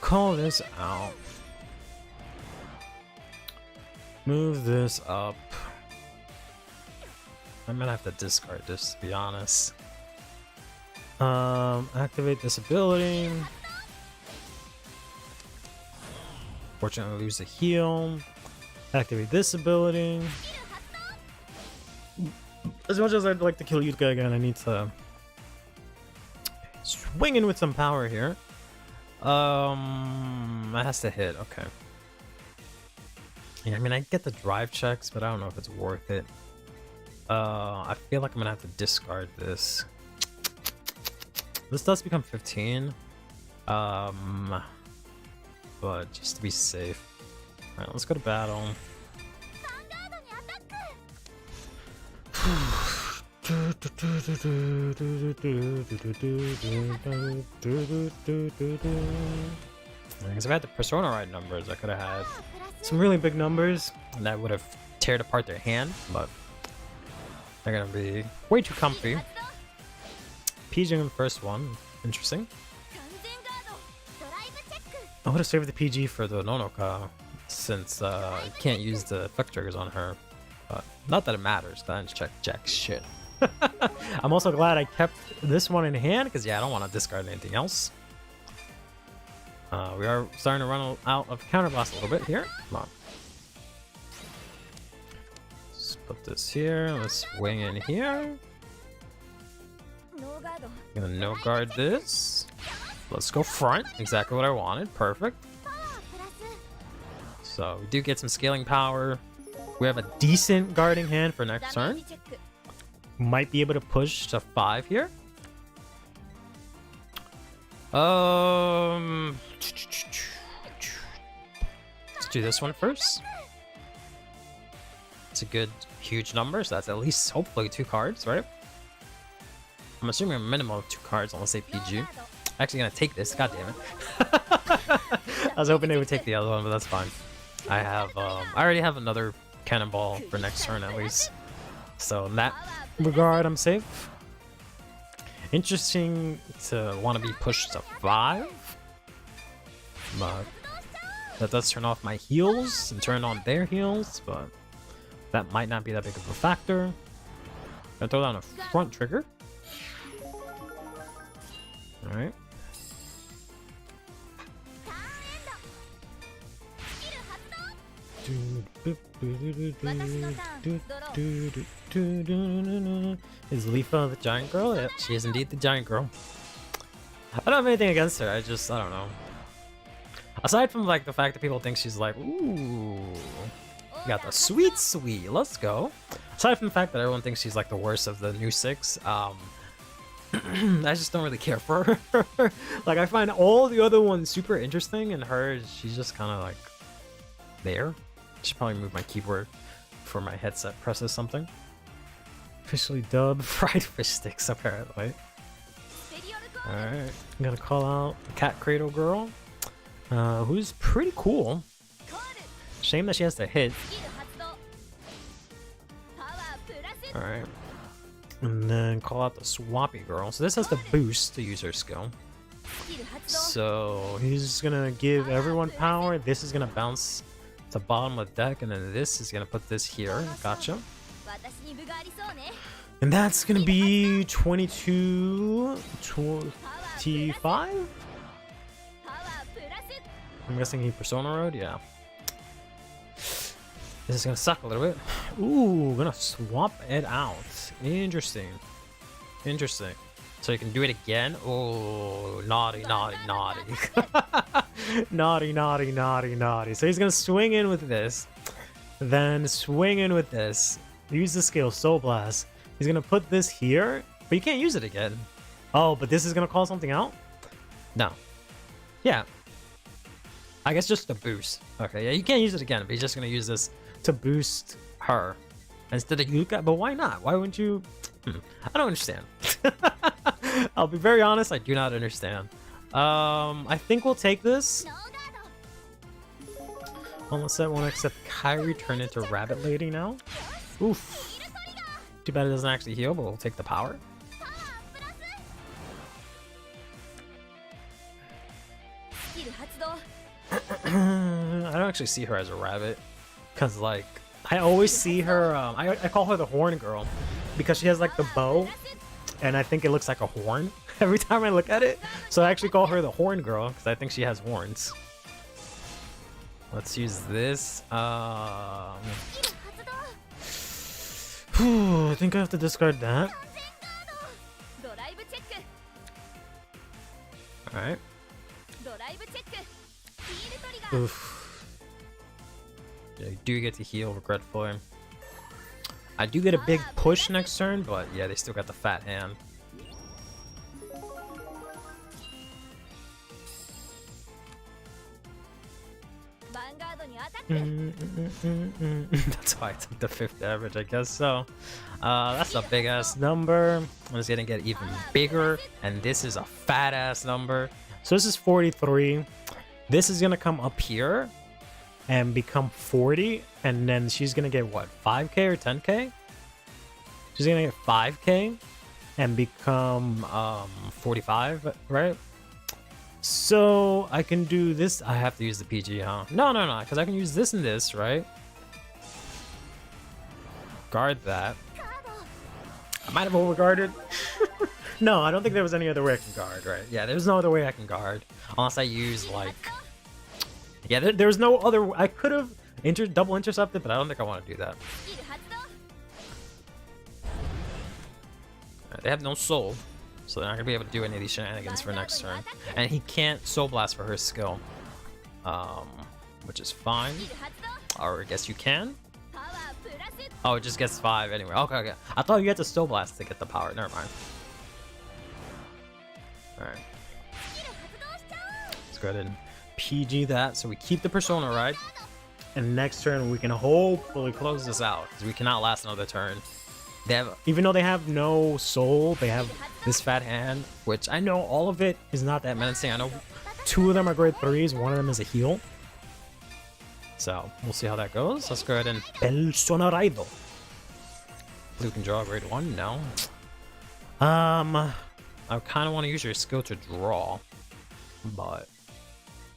call this out. Move this up. I'm gonna have to discard this, to be honest. Activate this ability. Fortunately, lose the heal. Activate this ability. As much as I'd like to kill Yutka again, I need to swing in with some power here. That has to hit. Okay. Yeah, I mean, I get the drive checks, but I don't know if it's worth it. I feel like I'm gonna have to discard this. This does become 15. But just to be safe. Alright, let's go to battle. Because if I had the Persona Ride numbers, I could have had some really big numbers, and that would have teared apart their hand, but they're gonna be way too comfy. PG in the first one. Interesting. I would have saved the PG for the Nonoka, since you can't use the effect triggers on her. But not that it matters, because I didn't check jack shit. I'm also glad I kept this one in hand, because yeah, I don't want to discard anything else. We are starting to run out of counterblast a little bit here. Come on. Let's put this here. Let's swing in here. I'm gonna no guard this. Let's go front. Exactly what I wanted. Perfect. So we do get some scaling power. We have a decent guarding hand for next turn. Might be able to push to 5 here. Let's do this one first. It's a good, huge number, so that's at least hopefully 2 cards, right? I'm assuming a minimum of 2 cards, unless they PG. Actually gonna take this, god damn it. I was hoping they would take the other one, but that's fine. I have, I already have another cannonball for next turn at least. So in that regard, I'm safe. Interesting to want to be pushed to 5. But that does turn off my heals and turn on their heals, but that might not be that big of a factor. Gonna throw down a front trigger. Alright. Is Lilfa the giant girl? Yeah, she is indeed the giant girl. I don't have anything against her, I don't know. Aside from like the fact that people think she's like, ooh, you got the sweet, let's go. Aside from the fact that everyone thinks she's like the worst of the new 6, I just don't really care for her. Like, I find all the other ones super interesting, and her, she's just kind of like there. I should probably move my keyboard for my headset presses something. Officially dubbed fried fish sticks, apparently. Alright, I'm gonna call out the Cat Cradle Girl, who's pretty cool. Shame that she has to hit. Alright. And then call out the Swappy Girl. So this has the boost to use her skill. So he's gonna give everyone power. This is gonna bounce to the bottom of the deck, and then this is gonna put this here. Gotcha. And that's gonna be 22, 25? I'm guessing he Persona Road? Yeah. This is gonna suck a little bit. Ooh, gonna swap it out. Interesting. Interesting. So you can do it again. Oh, naughty, naughty, naughty. Naughty, naughty, naughty, naughty. So he's gonna swing in with this. Then swing in with this. Use the skill, Soul Blast. He's gonna put this here, but you can't use it again. Oh, but this is gonna call something out? No. Yeah. I guess just a boost. Okay, yeah, you can't use it again, but he's just gonna use this to boost her instead of Yuka. But why not? Why wouldn't you? I don't understand. I'll be very honest, I do not understand. I think we'll take this. Almost set one except Kairi turned into Rabbit Lady now. Oof. Too bad it doesn't actually heal, but we'll take the power. I don't actually see her as a rabbit, because like I always see her, I call her the horn girl because she has like the bow and I think it looks like a horn every time I look at it, so I actually call her the horn girl because I think she has horns. Let's use this. I think I have to discard that. Alright. Oof. Yeah, you do get to heal regretfully. I do get a big push next turn, but yeah, they still got the fat hand. That's why I took the 5th average, I guess so. That's a big ass number. It's gonna get even bigger, and this is a fat ass number. So this is 43. This is gonna come up here and become 40, and then she's gonna get what, 5k or 10k? She's gonna get 5k and become 45, right? So I can do this. I have to use the PG, huh? No, because I can use this and this, right? Guard that. I might have overguarded. No, I don't think there was any other way I can guard, right? Yeah, there's no other way I can guard unless I use like. Yeah, there's no other. I could have double intercepted, but I don't think I want to do that. They have no soul, so they're not gonna be able to do any of these shenanigans for next turn. And he can't Soul Blast for her skill, which is fine. Or I guess you can. Oh, it just gets 5 anyway. Okay. I thought you had to Soul Blast to get the power. Never mind. All right. Let's go ahead and PG that, so we keep the Persona Ride, and next turn we can hopefully close this out because we cannot last another turn. They have, even though they have no soul, they have this fat hand, which I know all of it is not that menacing. I know 2 of them are grade 3s, 1 of them is a heal. So we'll see how that goes. Let's go ahead and Persona Ride. Blue can draw grade 1. No. I kind of want to use your skill to draw, but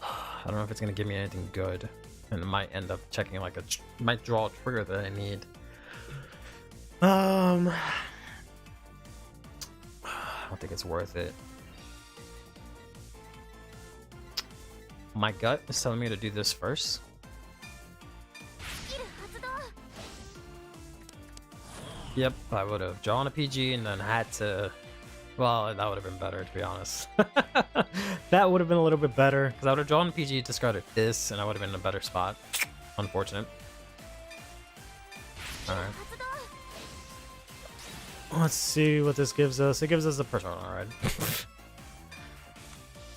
I don't know if it's gonna give me anything good, and it might end up checking like might draw a trigger that I need. I don't think it's worth it. My gut is telling me to do this first. Yep, I would have drawn a PG and then had to. Well, that would have been better, to be honest. That would have been a little bit better because I would have drawn a PG, discarded this, and I would have been in a better spot. Unfortunate. All right. Let's see what this gives us. It gives us a Persona Ride.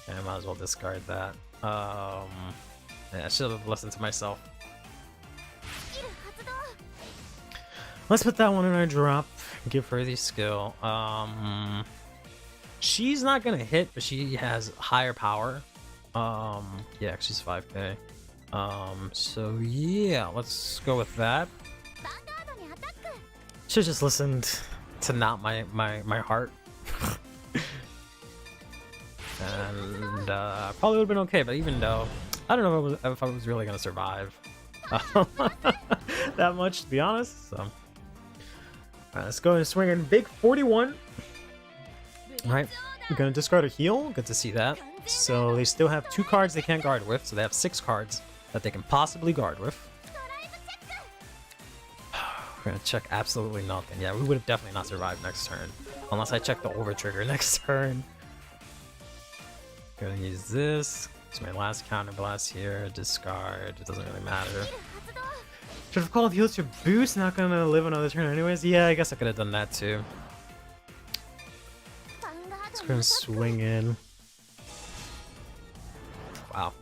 I might as well discard that. Yeah, I should have listened to myself. Let's put that one in our drop. Give her the skill. She's not gonna hit, but she has higher power. Yeah, she's 5k. So yeah, let's go with that. Should just listened to not my heart. And probably would have been okay, but even though I don't know if I was really gonna survive that much, to be honest. So let's go and swing in big 41. All right, we're gonna discard a heal. Good to see that. So they still have 2 cards they can't guard with, so they have 6 cards that they can possibly guard with. We're gonna check absolutely nothing. Yeah, we would have definitely not survived next turn unless I check the over trigger next turn. Gonna use this. It's my last counter blast here. Discard. It doesn't really matter. Should have called heals to boost. Not gonna live another turn anyways. Yeah, I guess I could have done that too. Let's go and swing in. Wow.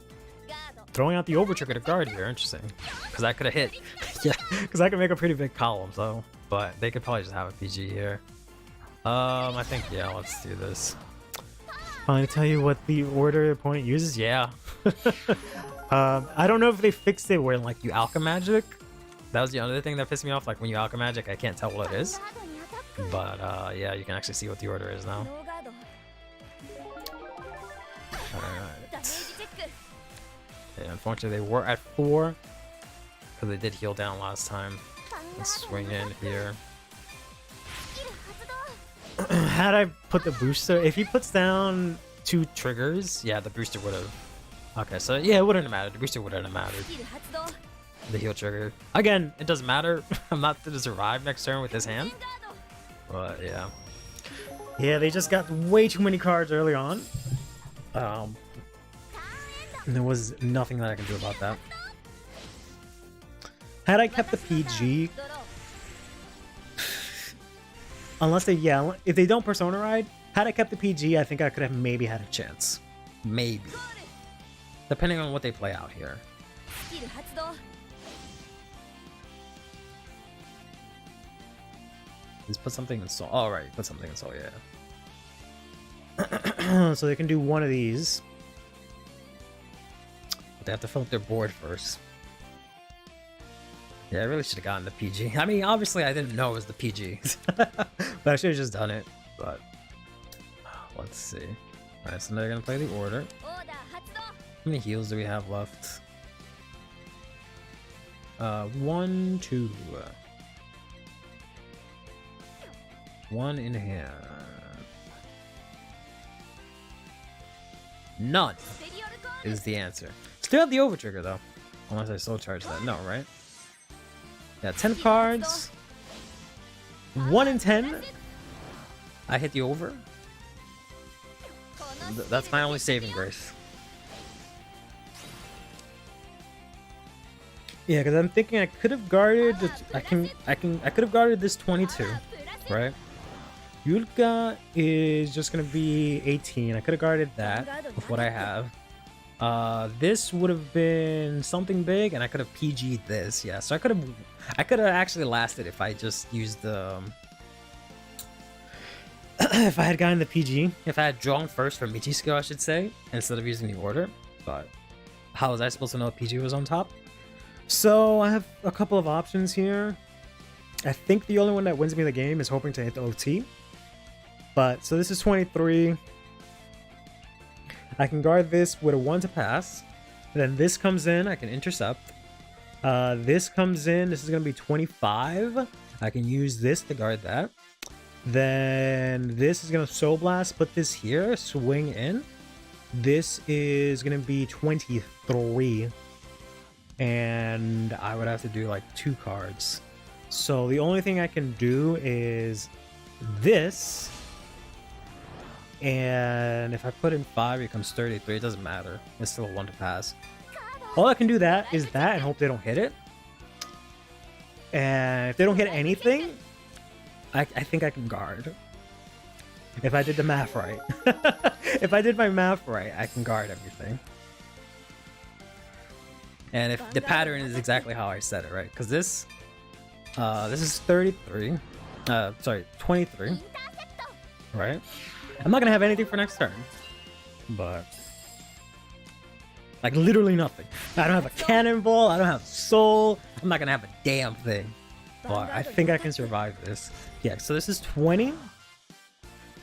Throwing out the over trigger to guard here. Interesting. Because I could have hit. Yeah, because I could make a pretty big column. So, but they could probably just have a PG here. I think yeah. Let's do this. Finally tell you what the order opponent uses? Yeah. I don't know if they fixed it where like you alchemagic. That was the other thing that pissed me off. Like when you alchemagic, I can't tell what it is. But yeah, you can actually see what the order is now. Alright. Yeah, unfortunately they were at 4. Because they did heal down last time. Let's swing in here. Had I put the booster, if he puts down 2 triggers, yeah, the booster would have. Okay, so yeah, it wouldn't have mattered. The booster wouldn't have mattered. The heal trigger. Again, it doesn't matter. I'm not going to survive next turn with this hand. But yeah. Yeah, they just got way too many cards early on. And there was nothing that I can do about that. Had I kept the PG, unless they, yeah, if they don't Persona Ride, had I kept the PG, I think I could have maybe had a chance. Maybe. Depending on what they play out here. Just put something in Soul. Oh, right, put something in Soul, yeah. So they can do one of these. But they have to fill up their board first. Yeah, I really should have gotten the PG. I mean, obviously I didn't know it was the PG. But I should have just done it. But let's see. Alright, so now they're gonna play the order. How many heals do we have left? 1, 2. 1 in hand. None is the answer. Still have the over trigger though. Unless I soul charge that. No, right? Yeah, 10 cards. 1 in 10. I hit the over. That's my only saving grace. Yeah, because I'm thinking I could have guarded. I could have guarded this 22, right? Yulka is just gonna be 18. I could have guarded that with what I have. This would have been something big, and I could have PG'd this. Yeah, so I could have actually lasted if I just used the. If I had gotten the PG, if I had drawn first from Michi skill, I should say, instead of using the order. But how was I supposed to know PG was on top? So I have a couple of options here. I think the only one that wins me the game is hoping to hit the OT. But so this is 23. I can guard this with a 1 to pass. And then this comes in, I can intercept. This comes in, this is going to be 25. I can use this to guard that. Then this is going to Soul Blast, put this here, swing in. This is going to be 23. And I would have to do like 2 cards. So the only thing I can do is this. And if I put in 5, it becomes 33. It doesn't matter. It's still a 1 to pass. All I can do is that and hope they don't hit it. And if they don't hit anything, I think I can guard. If I did the math right. If I did my math right, I can guard everything. And if the pattern is exactly how I said it, right? Because this is 33. Sorry, 23. Right? I'm not gonna have anything for next turn. But like literally nothing. I don't have a cannonball, I don't have soul, I'm not gonna have a damn thing. But I think I can survive this. Yeah, so this is 20.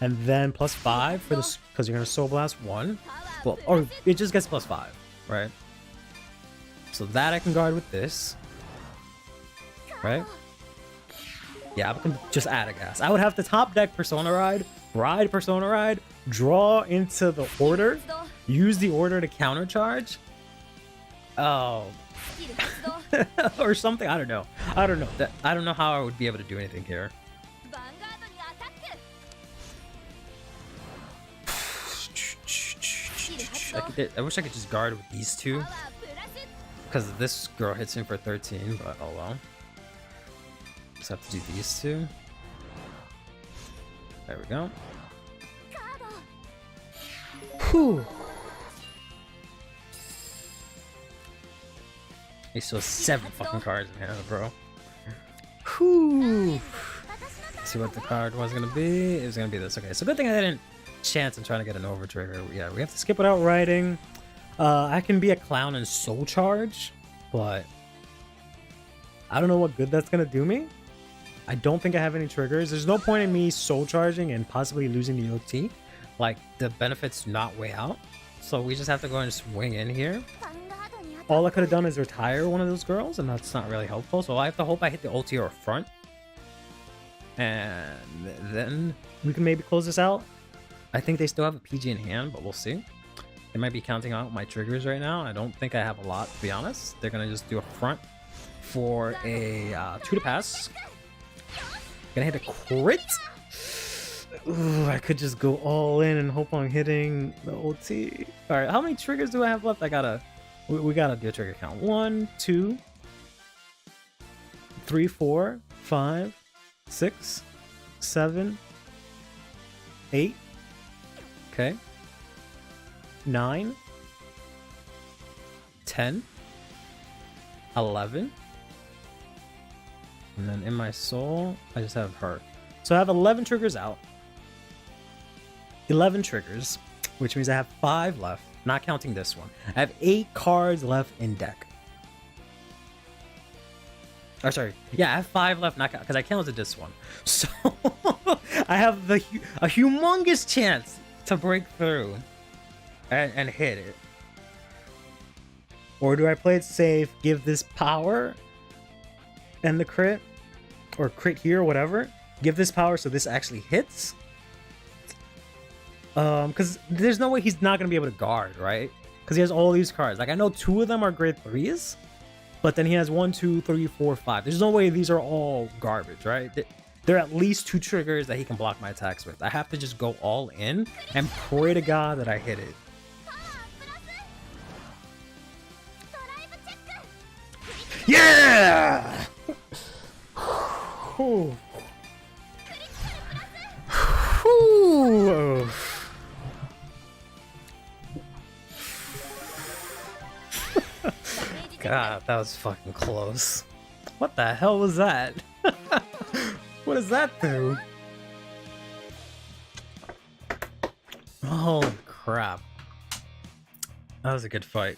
And then plus 5 for this, because you're gonna soul blast 1. Well, or it just gets plus 5, right? So that I can guard with this. Right? Yeah, I can just add a gas. I would have to top deck Persona Ride, ride Persona Ride, draw into the order, use the order to countercharge. Oh. Or something, I don't know. I don't know how I would be able to do anything here. I wish I could just guard with these two, because this girl hits me for 13, but oh well. Just have to do these two. There we go. Whew. He still has 7 fucking cards in hand, bro. Whew. Let's see what the card was gonna be. It was gonna be this. Okay, so good thing I didn't chance in trying to get an over trigger. Yeah, we have to skip without writing. I can be a clown and soul charge, but I don't know what good that's gonna do me. I don't think I have any triggers. There's no point in me soul charging and possibly losing the OT. Like, the benefits do not weigh out. So we just have to go and swing in here. All I could have done is retire one of those girls, and that's not really helpful. So I have to hope I hit the ulti or front. And then we can maybe close this out. I think they still have a PG in hand, but we'll see. They might be counting out my triggers right now. I don't think I have a lot, to be honest. They're going to just do a front for a 2 to pass. Gonna hit a crit. Ooh, I could just go all in and hope I'm hitting the OT. All right, how many triggers do I have left? We gotta do a trigger count. 1, 2, 3, 4, 5, 6, 7, 8. Okay. 9, 10, 11. And then in my soul, I just have her. So I have 11 triggers out. 11 triggers, which means I have 5 left, not counting this one. I have 8 cards left in deck. Oh, sorry. Yeah, I have 5 left, not because I counted this one. So I have a humongous chance to break through and hit it. Or do I play it safe, give this power and the crit, or crit here, whatever, give this power so this actually hits? Because there's no way he's not gonna be able to guard, right? Because he has all these cards. Like, I know 2 of them are grade 3s, but then he has 1, 2, 3, 4, 5. There's no way these are all garbage, right? There are at least 2 triggers that he can block my attacks with. I have to just go all in and pray to God that I hit it. Yeah! Whew. Whew. God, that was fucking close. What the hell was that? What does that do? Holy crap. That was a good fight.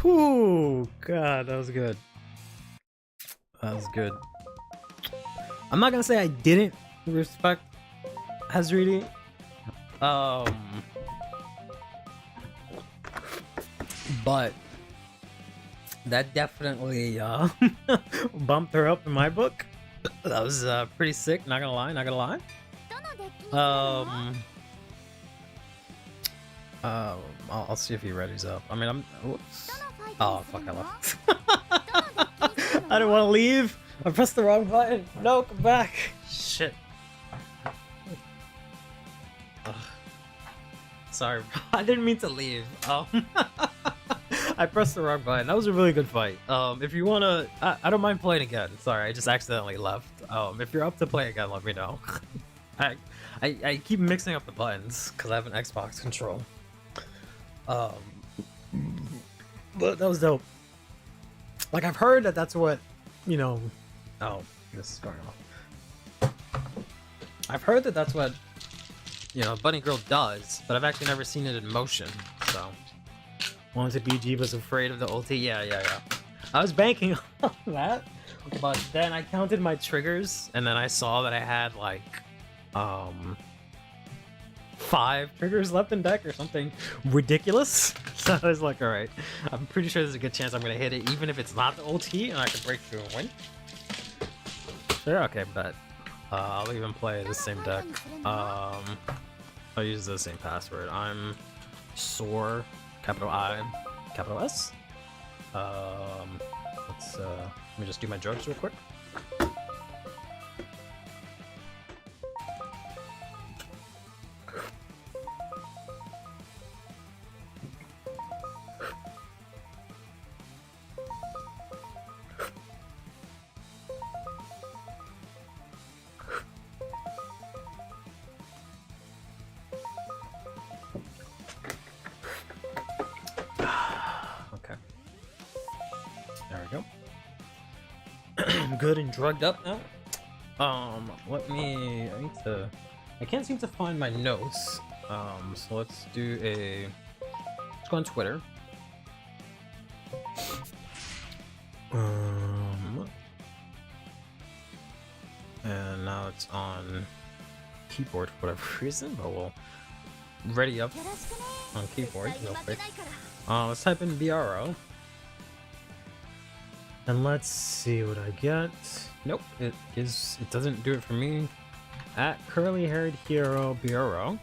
Whew, God, that was good. That was good. I'm not gonna say I didn't respect Hazriti. But that definitely bumped her up in my book. That was pretty sick, not gonna lie, not gonna lie. I'll see if he readies up. I mean, whoops. Oh, fuck, I left. I didn't want to leave. I pressed the wrong button. No, come back. Shit. Ugh. Sorry, bro. I didn't mean to leave. I pressed the wrong button. That was a really good fight. If you wanna, I don't mind playing again. Sorry, I just accidentally left. If you're up to play again, let me know. I keep mixing up the buttons because I have an Xbox control. But that was dope. Like, I've heard that that's what, you know... Oh, this is going off. I've heard that that's what, you know, Bunny Girl does, but I've actually never seen it in motion, so... Wanted to be Jeeva's afraid of the ulti? Yeah. I was banking on that, but then I counted my triggers, and then I saw that I had, like, 5 triggers left in deck or something ridiculous. So I was like, alright, I'm pretty sure there's a good chance I'm gonna hit it, even if it's not the ulti, and I can break through and win. Sure, okay, bet. I'll even play the same deck. I'll use the same password. I'm Soar, capital I, capital S. Let me just do my drugs real quick. Good and drugged up now. I can't seem to find my notes. So let's go on Twitter. And now it's on keyboard for whatever reason, but we'll ready up on keyboard real quick. Let's type in BRO. And let's see what I get. Nope, it doesn't do it for me. At Curly Haired Hero BRO.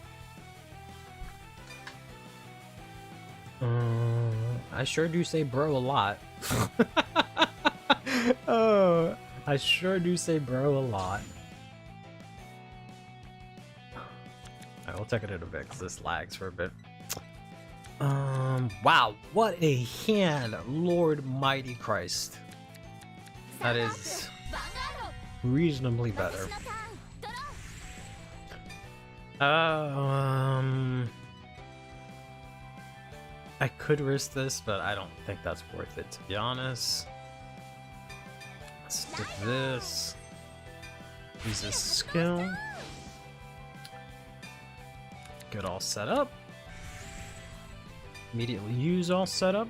I sure do say bro a lot. Oh, I sure do say bro a lot. Alright, we'll check it in a bit because this lags for a bit. Wow, what a hand! Lord Mighty Christ. That is reasonably better. I could risk this, but I don't think that's worth it, to be honest. Let's stick this. Use this skill. Get all set up. Immediately use all set up.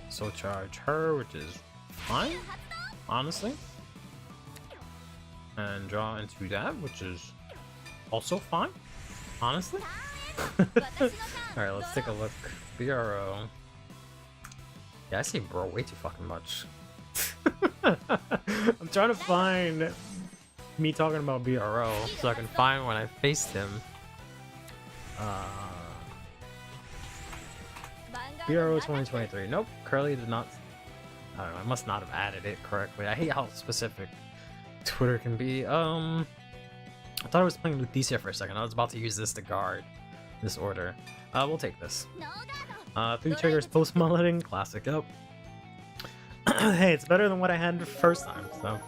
So charge her, which is fine, honestly. And draw into that, which is also fine, honestly. Alright, let's take a look. BRO. Yeah, I say bro way too fucking much. I'm trying to find me talking about BRO so I can find when I faced him. BRO 2023. Nope, Curly did not. I don't know, I must not have added it correctly. I hate how specific Twitter can be. I thought I was playing Lutetia for a second. I was about to use this to guard this order. We'll take this. 3 triggers post mulleting, classic. Yep. Hey, it's better than what I had the first time, so.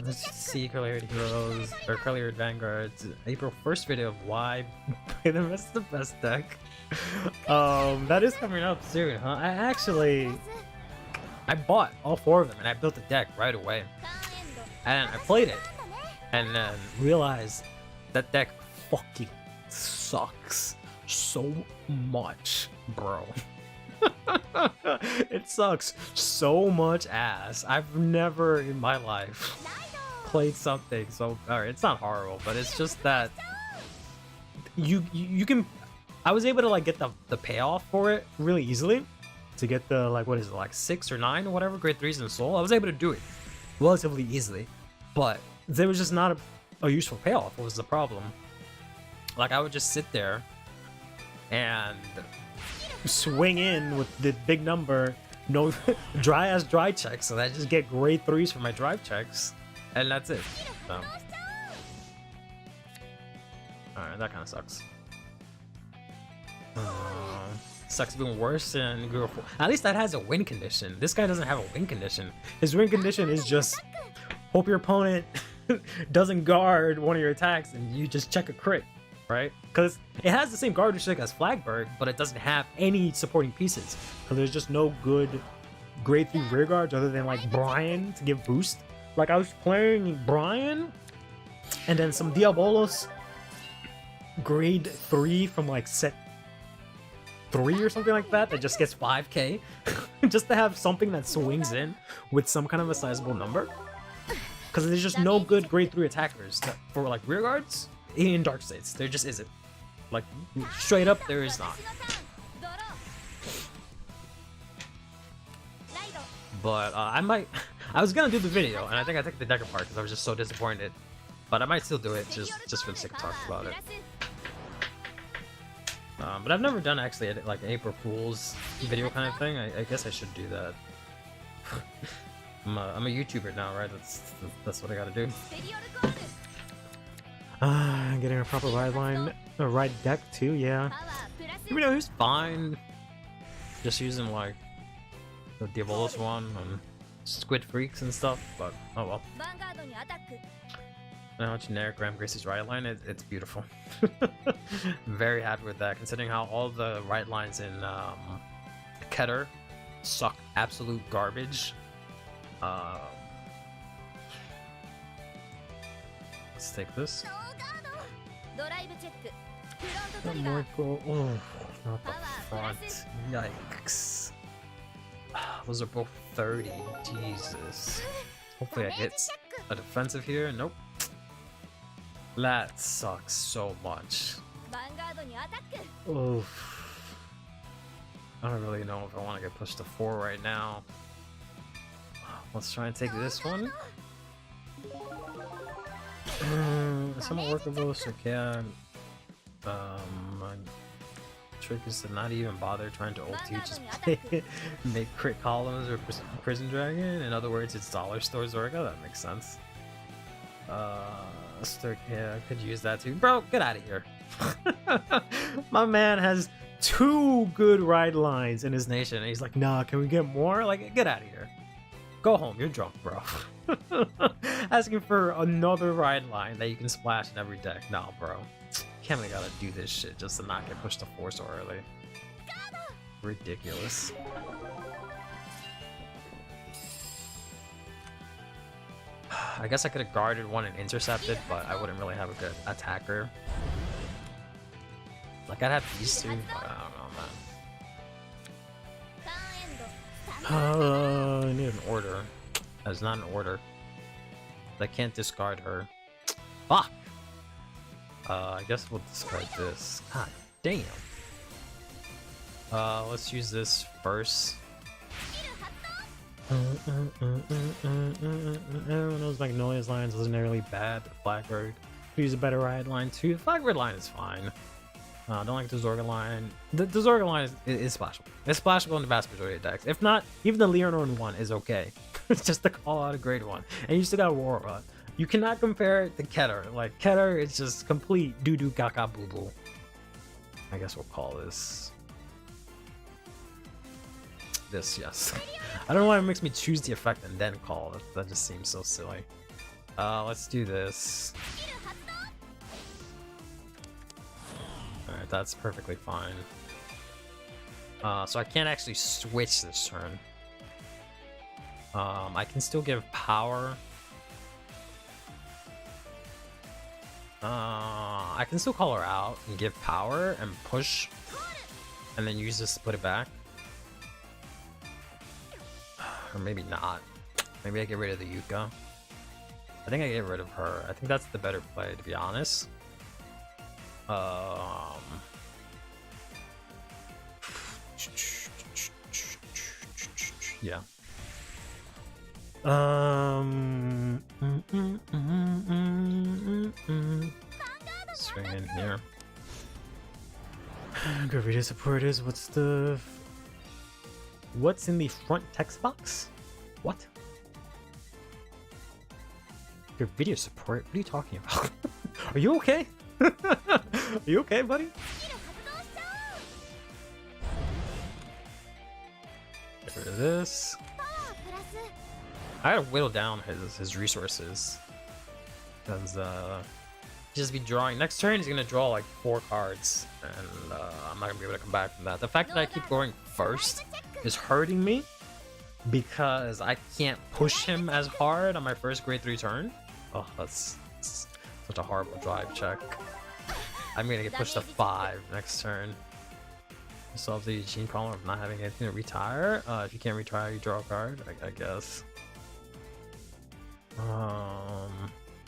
Let's see Curly Heroes or CurlyHairedVanguard's April 1st video of why play the rest of the best deck. That is coming up soon, huh? I bought all 4 of them and I built the deck right away. And I played it and then realized that deck fucking sucks so much, bro. It sucks so much ass. I've never in my life played something so, alright, it's not horrible, but it's just that you can, I was able to like get the payoff for it really easily to get the like, what is it, like 6 or 9 or whatever grade 3s in Soul. I was able to do it relatively easily, but there was just not a useful payoff. What was the problem? Like I would just sit there and swing in with the big number, no dry checks, so I just get grade 3s for my drive checks, and that's it. So. Alright, that kind of sucks. Sucks even worse than Guru 4. At least that has a win condition. This guy doesn't have a win condition. His win condition is just hope your opponent doesn't guard one of your attacks and you just check a crit. right? Because it has the same guard stick as Flagberg, but it doesn't have any supporting pieces. So there's just no good grade 3 rear guards other than like Brian to give boost. Like I was playing Brian and then some Diabolos grade 3 from like set 3 or something like that just gets 5k just to have something that swings in with some kind of a sizable number. Because there's just no good grade 3 attackers for like rear guards in Dark States. There just isn't. Like straight up, there is not. But I was gonna do the video, and I think I took the deck apart because I was just so disappointed. But I might still do it just for the sake of talking about it. But I've never done actually like an April Fool's video kind of thing. I guess I should do that. I'm a YouTuber now, right? That's what I gotta do. Getting a proper ride line, a ride deck too, yeah. You know, he's fine. Just using like the Diabolos one and Squid Freaks and stuff, but oh well. Now generic Ram Gracie's ride line, it's beautiful. Very happy with that, considering how all the ride lines in Keter suck absolute garbage. Let's take this. Oh, not the front. Yikes. Those are both 30. Jesus. Hopefully I hit a defensive here. Nope. That sucks so much. Oof. I don't really know if I want to get pushed to 4 right now. Let's try and take this one. Somewhat workable, so can. My trick is to not even bother trying to ulti, just make crit columns or prison dragon. In other words, it's dollar store Zorga. That makes sense. Yeah, I could use that too. Bro, get out of here. My man has 2 good ride lines in his nation, and he's like, nah, can we get more? Like, get out of here. Go home, you're drunk, bro. Asking for another ride line that you can splash in every deck. Nah, bro. Can't really gotta do this shit just to not get pushed to 4 so early. Ridiculous. I guess I could have guarded one and intercepted, but I wouldn't really have a good attacker. Like, I'd have these 2, but I don't know, man. I need an order. That's not an order. I can't discard her. Fuck! I guess we'll discard this. God damn. Let's use this first. Those Magnolia's lines wasn't really bad. Blackbird could use a better ride line too. The Blackbird line is fine. I don't like the Zorga line. The Zorga line is splashable. It's splashable in the vast majority of decks. If not, even the Leonor one is okay. It's just to call out a grade 1. And you still got Aurora. You cannot compare it to Keter. Like, Keter is just complete doo-doo gaga boo-boo. I guess we'll call this... This, yes. I don't know why it makes me choose the effect and then call it. That just seems so silly. Let's do this. Alright, that's perfectly fine. So I can't actually switch this turn. I can still give power. I can still call her out and give power and push, and then use this to put it back. Or maybe not. Maybe I get rid of the Yuka. I think I get rid of her. I think that's the better play, to be honest. Yeah. Swing in here. Gravity supporters. What's in the front text box? What? Your video support? What are you talking about? Are you okay? Are you okay, buddy? Get rid of this. I gotta whittle down his resources, because just be drawing. Next turn, he's gonna draw like 4 cards, and I'm not gonna be able to come back from that. The fact that I keep going first is hurting me because I can't push him as hard on my first grade 3 turn. Oh, that's such a horrible drive check. I'm gonna get pushed to 5 next turn. Solve the Eugene problem of not having anything to retire. If you can't retire, you draw a card, I guess.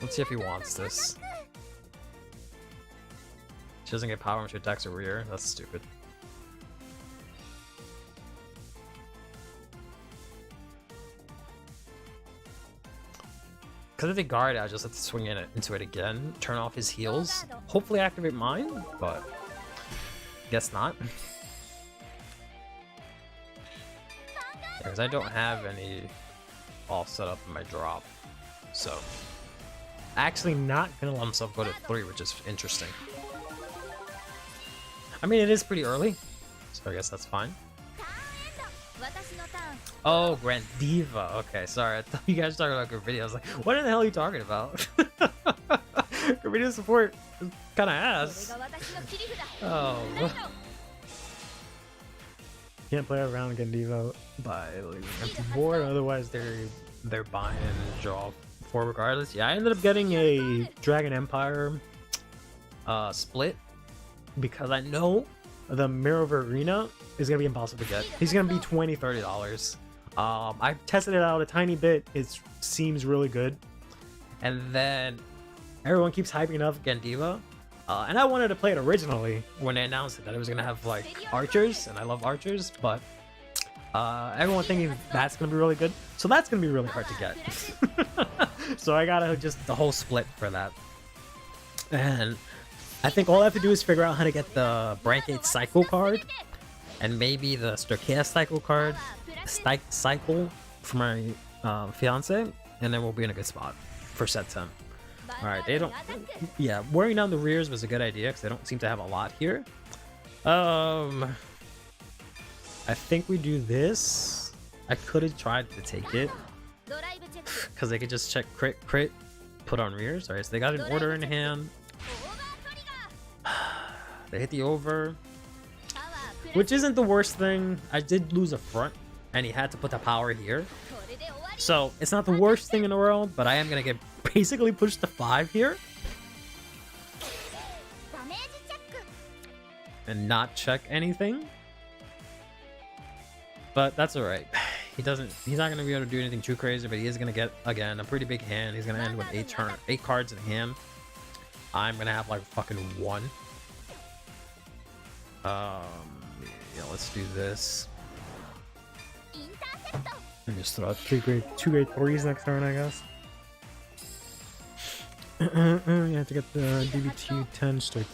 Let's see if he wants this. She doesn't get power when she attacks a rear. That's stupid. Because if they guard, I just have to swing into it again, turn off his heals, hopefully activate mine, but guess not. Because I don't have any all set up in my drop, so actually not gonna let himself go to 3, which is interesting. I mean, it is pretty early, so I guess that's fine. Oh, Grand Diva. Okay, sorry. I thought you guys were talking about Gravidia. I was like, what in the hell are you talking about? Gravidia support is kind of ass. Oh. Can't play around Gandivo by leaving empty board, otherwise they're buying and draw 4 regardless. Yeah, I ended up getting a Dragon Empire split because I know the Mirror of Arena is gonna be impossible to get. He's gonna be $20-$30. I tested it out a tiny bit. It seems really good, and then everyone keeps hyping up Gandiva. And I wanted to play it originally when they announced it, that it was gonna have like archers, and I love archers, but everyone thinking that's gonna be really good, so that's gonna be really hard to get. So I gotta just the whole split for that, and I think all I have to do is figure out how to get the Brancate Cycle card, and maybe the Stochast Cycle card, Cycle for my fiance, and then we'll be in a good spot for set 10. Alright, they don't... Yeah, wearing down the rears was a good idea because they don't seem to have a lot here. I think we do this. I could have tried to take it because they could just check crit, put on rears. Alright, so they got an order in hand. They hit the over, which isn't the worst thing. I did lose a front, and he had to put the power here. So, it's not the worst thing in the world, but I am going to get basically pushed to 5 here. And not check anything. But that's alright. He's not going to be able to do anything too crazy, but he is going to get, again, a pretty big hand. He's going to end with 8 cards in hand. I'm going to have like fucking 1. Yeah, let's do this. And just throw out 2 grade 3s next turn, I guess. You have to get the DBT10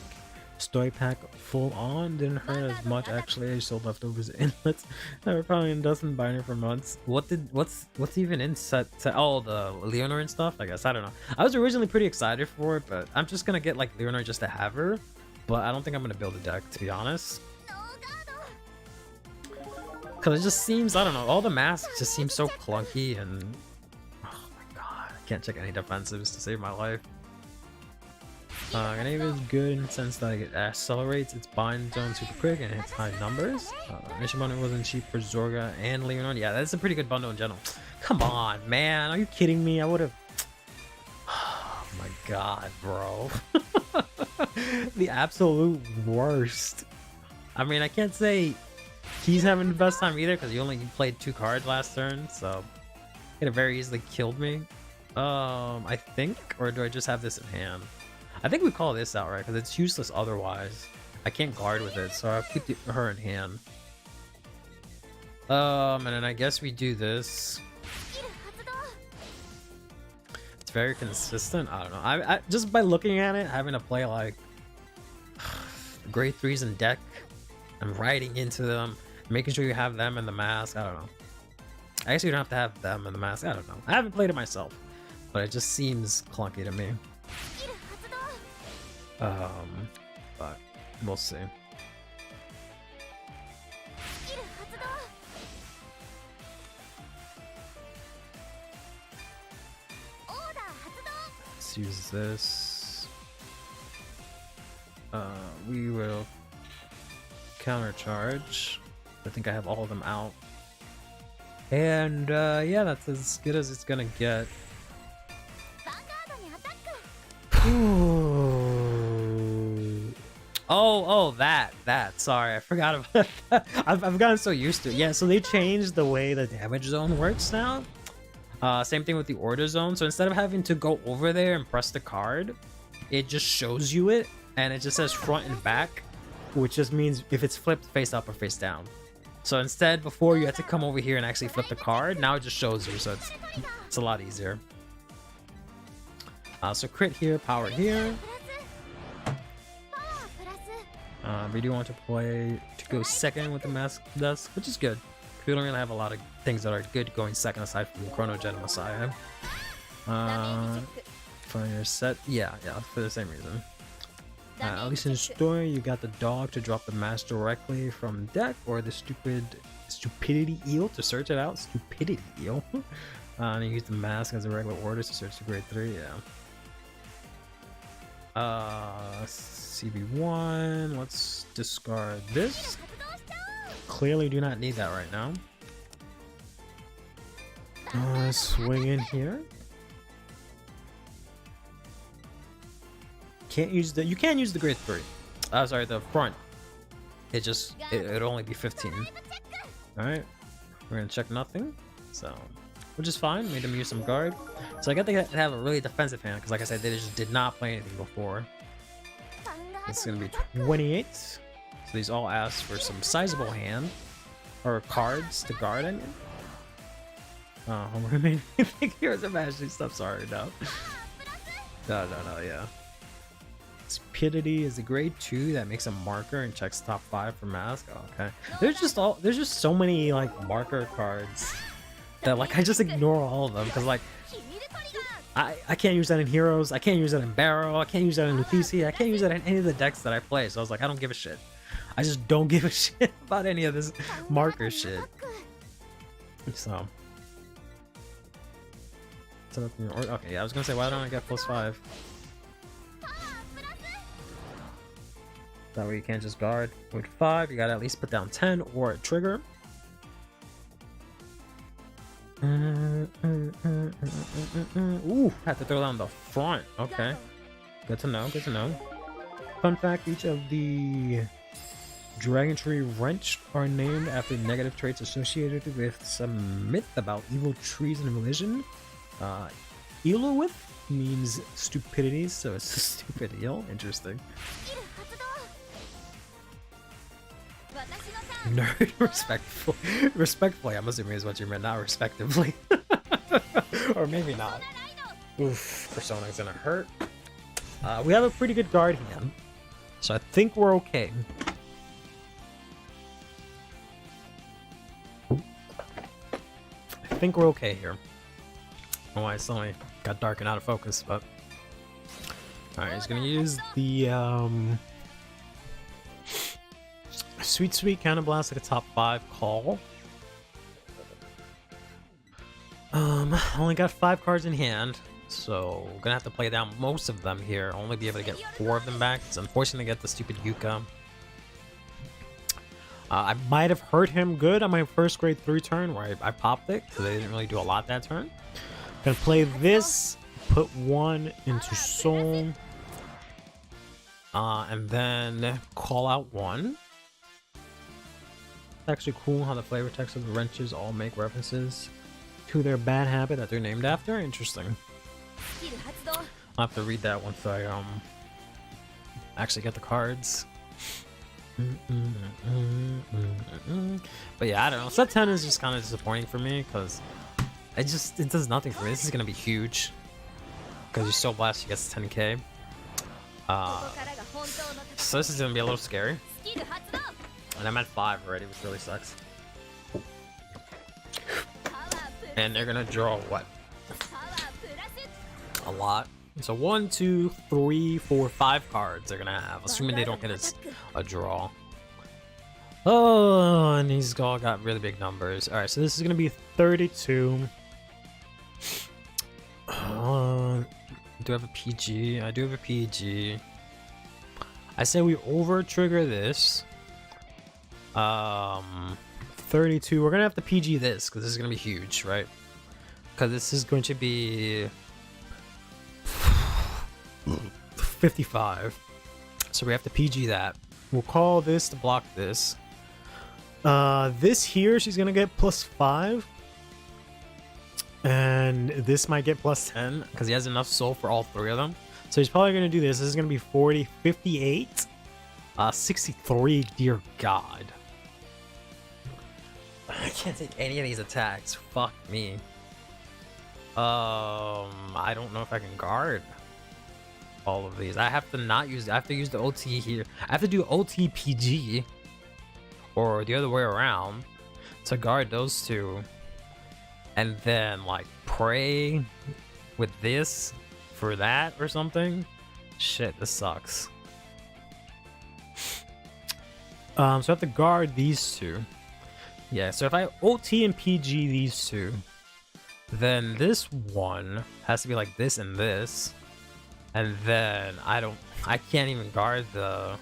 Stoy pack full on. Didn't hurt as much actually. I sold leftovers inlets. I were probably in Dustin Binder for months. What's even in set? Oh, the Leonor and stuff. I guess I don't know. I was originally pretty excited for it, but I'm just gonna get like Leonor just to have her. But I don't think I'm gonna build a deck, to be honest. Because it just seems, I don't know, all the masks just seem so clunky and... Oh my god, I can't check any defensives to save my life. Grenade is good in the sense that it accelerates its bind zone super quick and hits high numbers. Mission bundle wasn't cheap for Zorga and Leonard. Yeah, that's a pretty good bundle in general. Come on, man, are you kidding me? I would have... Oh my god, bro. The absolute worst. I mean, I can't say he's having the best time either because he only played 2 cards last turn, so he could have very easily killed me. I think, or do I just have this in hand? I think we call this out, right? Because it's useless otherwise. I can't guard with it, so I'll keep her in hand. And then I guess we do this. It's very consistent. I don't know. I just by looking at it, having to play like grade 3s in deck, I'm riding into them, making sure you have them in the mask. I don't know. I guess you don't have to have them in the mask. I don't know. I haven't played it myself, but it just seems clunky to me. But we'll see. Let's use this. We will countercharge. I think I have all of them out. And yeah, that's as good as it's gonna get. Oh, that. Sorry, I forgot about that. I've gotten so used to it. Yeah, so they changed the way the damage zone works now. Same thing with the order zone. So instead of having to go over there and press the card, it just shows you it, and it just says front and back, which just means if it's flipped face up or face down. So instead, before you had to come over here and actually flip the card, now it just shows you, so it's a lot easier. So crit here, power here. We do want to go second with the Mask Dust, which is good. We don't really have a lot of things that are good going second aside from Chronogen Messiah. For your set, yeah, for the same reason. At least in story, you got the dog to drop the mask directly from deck, or the stupidity eel to search it out. Stupidity eel. And you use the mask as a regular order to search the grade 3. Yeah. CB1. Let's discard this. Clearly, do not need that right now. Swing in here. You can't use the grade 3. Sorry, the front. It'll only be 15. Alright. We're gonna check nothing. So, which is fine. Made them use some guard. So I got to have a really defensive hand, because like I said, they just did not play anything before. This is gonna be 28. So these all ask for some sizable hand. Or cards to guard, I mean. Homer made me think here's a magic stuff. Sorry, no. No, yeah. Stupidity is a grade 2 that makes a marker and checks top 5 for mask. Oh, okay. There's just so many like marker cards that like I just ignore all of them, because like I can't use that in Heroes, I can't use that in Barrow, I can't use that in Luthisi, I can't use that in any of the decks that I play. So I was like, I don't give a shit. I just don't give a shit about any of this marker shit. So okay, yeah, I was gonna say, why don't I get +5? That way you can't just guard. With 5, you gotta at least put down 10 or a trigger. Ooh, had to throw down the front. Okay. Good to know, good to know. Fun fact, each of the Dragon Tree Wrench are named after negative traits associated with some myth about evil trees and religion. Elowith means stupidity, so it's a stupid eel. Interesting. Nerd respectfully, I'm assuming is what you meant, not respectively. Or maybe not. Oof, Persona's gonna hurt. We have a pretty good guard hand, so I think we're okay. I think we're okay here. I don't know why it suddenly got dark and out of focus, but alright, he's gonna use the Sweet Counterblast, like a top 5 call. Only got 5 cards in hand, so we're gonna have to play down most of them here. Only be able to get 4 of them back. It's unfortunate to get the stupid Yuka. I might have hurt him good on my first grade 3 turn where I popped it, because they didn't really do a lot that turn. Gonna play this, put 1 into Soul, and then call out 1. It's actually cool how the flavor text of the wrenches all make references to their bad habit that they're named after. Interesting. I'll have to read that once I actually get the cards. But yeah, I don't know. Set 10 is just kind of disappointing for me, because it does nothing for me. This is gonna be huge because you're so blessed you get 10k. So this is gonna be a little scary. And I'm at 5 already, which really sucks. And they're gonna draw what? A lot. So 1, 2, 3, 4, 5 cards they're gonna have, assuming they don't get a draw. Oh, and he's all got really big numbers. Alright, so this is gonna be 32. Do I have a PG? I do have a PG. I say we over trigger this. 32. We're gonna have to PG this because this is gonna be huge, right? Because this is going to be 55. So we have to PG that. We'll call this to block this. This here, she's gonna get +5. And this might get +10 because he has enough soul for all 3 of them. So he's probably gonna do this. This is gonna be 40, 58, 63. Dear God. I can't take any of these attacks. Fuck me. I don't know if I can guard all of these. I have to not use. I have to use the OT here. I have to do OT PG, or the other way around, to guard those 2, and then like pray with this for that or something. Shit, this sucks. So I have to guard these 2. Yeah, so if I OT and PG these 2, then this one has to be like this and this. And then I can't even guard the...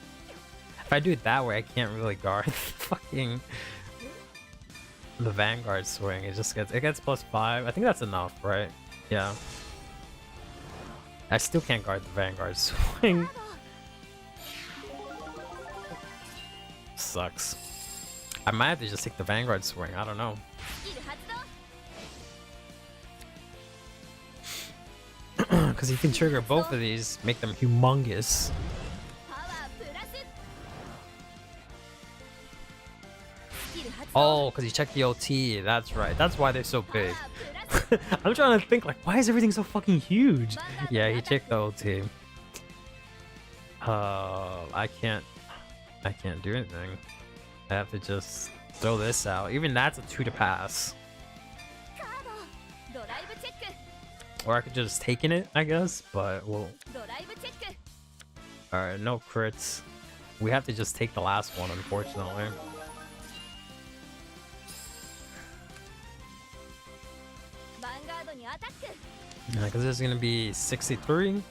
If I do it that way, I can't really guard fucking the Vanguard swing. It gets +5. I think that's enough, right? Yeah. I still can't guard the Vanguard swing. Sucks. I might have to just take the Vanguard swing. I don't know. Because he can trigger both of these, make them humongous. Oh, because he checked the OT. That's right. That's why they're so big. I'm trying to think, like, why is everything so fucking huge? Yeah, he checked the OT. I can't do anything. I have to just throw this out. Even that's a 2 to pass. Or I could just take in it, I guess, but we'll... Alright, no crits. We have to just take the last one, unfortunately. Yeah, because this is gonna be 63.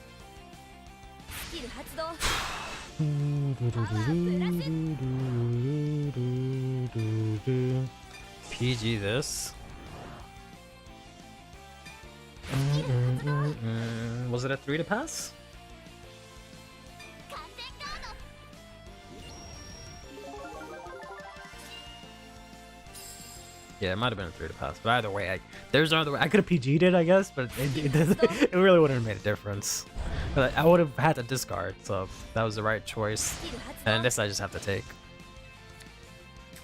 PG this. Was it a 3 to pass? Yeah, it might have been a 3 to pass, but either way, there's another way. I could have PG'd it, I guess, but it really wouldn't have made a difference. But I would have had to discard, so that was the right choice. And this I just have to take.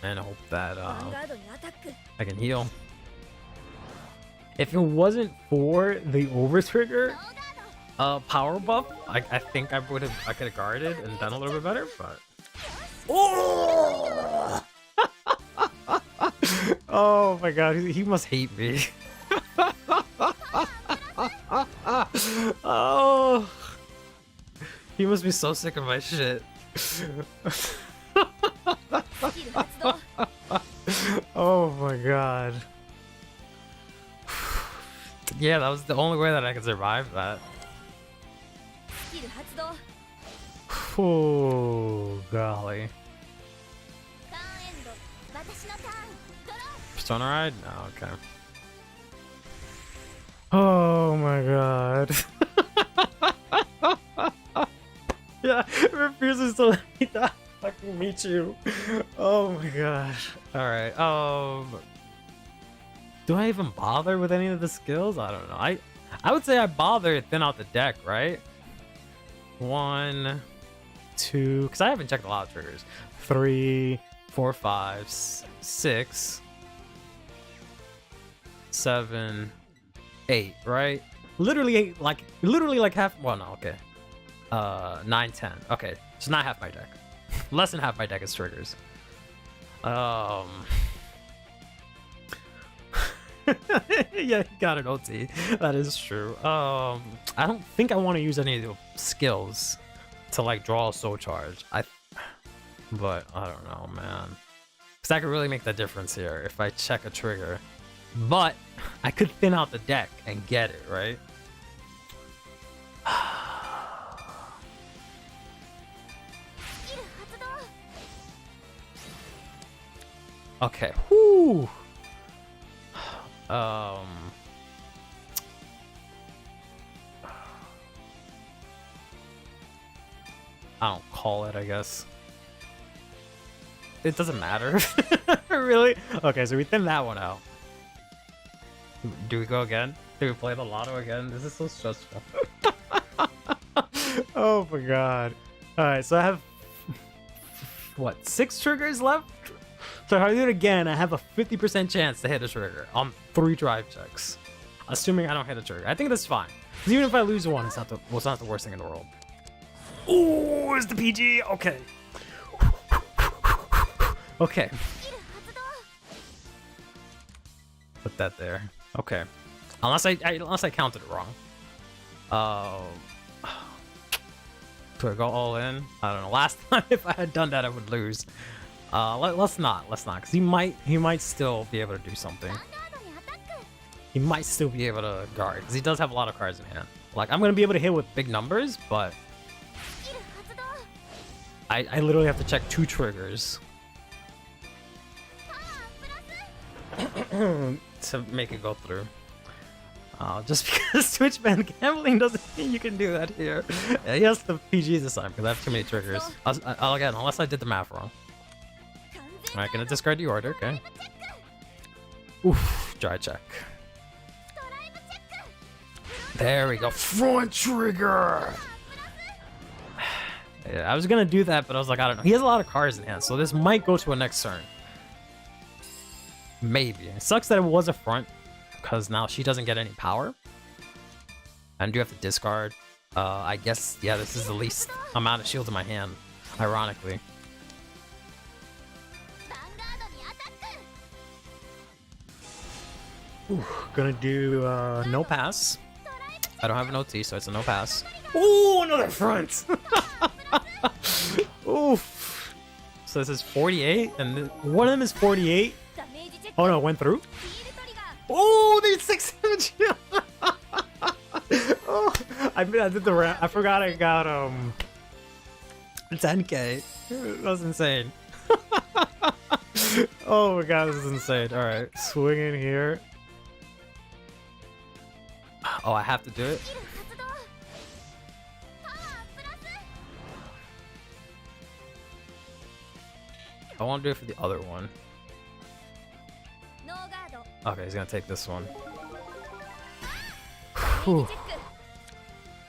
And hope that I can heal. If it wasn't for the over trigger power buff, I think I could have guarded and done a little bit better, but... Oh! Oh my god, he must hate me. Oh, he must be so sick of my shit. Oh my god. Yeah, that was the only way that I could survive that. Oh golly. Persona ride? No, okay. Oh my god. Yeah, it refuses to let me die. Fucking meet you. Oh my gosh. Alright, do I even bother with any of the skills? I don't know. I would say I bother to thin out the deck, right? 1, 2, because I haven't checked a lot of triggers. 3, 4, 5, 6, 7, 8, right? Literally 8, literally like half. Well, no, okay. 9, 10. Okay, so not half my deck. Less than half my deck is triggers. Yeah, he got an OT. That is true. I don't think I want to use any of the skills to like draw a soul charge. But I don't know, man. Because that could really make the difference here if I check a trigger. But I could thin out the deck and get it, right? Okay. Whoo. I don't call it, I guess. It doesn't matter. Really? Okay, so we thin that one out. Do we go again? Do we play the lotto again? This is so stressful. Oh my god. Alright, so I have... what, 6 triggers left? So if I do it again, I have a 50% chance to hit a trigger on 3 drive checks. Assuming I don't hit a trigger. I think that's fine. 'Cause even if I lose one, it's not the worst thing in the world. Ooh, it's the PG. Okay. Okay. Put that there. Okay. Unless I counted it wrong. Do I go all in? I don't know. Last time, if I had done that, I would lose. Let's not, because he might still be able to do something. He might still be able to guard, because he does have a lot of cards in hand. Like, I'm gonna be able to hit with big numbers, but I literally have to check 2 triggers to make it go through. Just because Twitch ban gambling doesn't mean you can do that here. Yeah, he has the PG this time because I have too many triggers. Again, unless I did the math wrong. Alright, gonna discard the order, okay. Oof, dry check. There we go, front trigger! Yeah, I was gonna do that, but I was like, I don't know. He has a lot of cards in hand, so this might go to a next turn. Maybe. It sucks that it was a front, because now she doesn't get any power. I do have to discard. I guess, yeah, this is the least amount of shield in my hand, ironically. Ooh, gonna do no pass. I don't have an OT, so it's a no pass. Ooh, another front! Oof. So this is 48, and one of them is 48. Oh no, it went through? Oh, there's 6 damage! Oh, I did the I forgot I got 10k. That was insane. Oh my god, this is insane. Alright, swing in here. Oh, I have to do it? I want to do it for the other one. Okay, he's gonna take this one. Whew.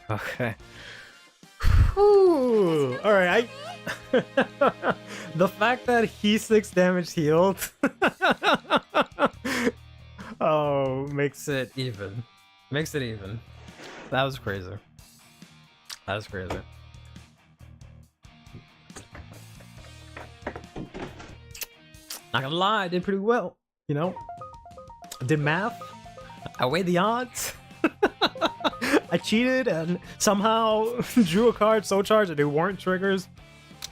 Okay. Alright, the fact that he's 6 damage healed oh, makes it even. Makes it even. That was crazy. That was crazy. Not gonna lie, I did pretty well. You know? I did math. I weighed the odds. I cheated and somehow drew a card so charged that they weren't triggers.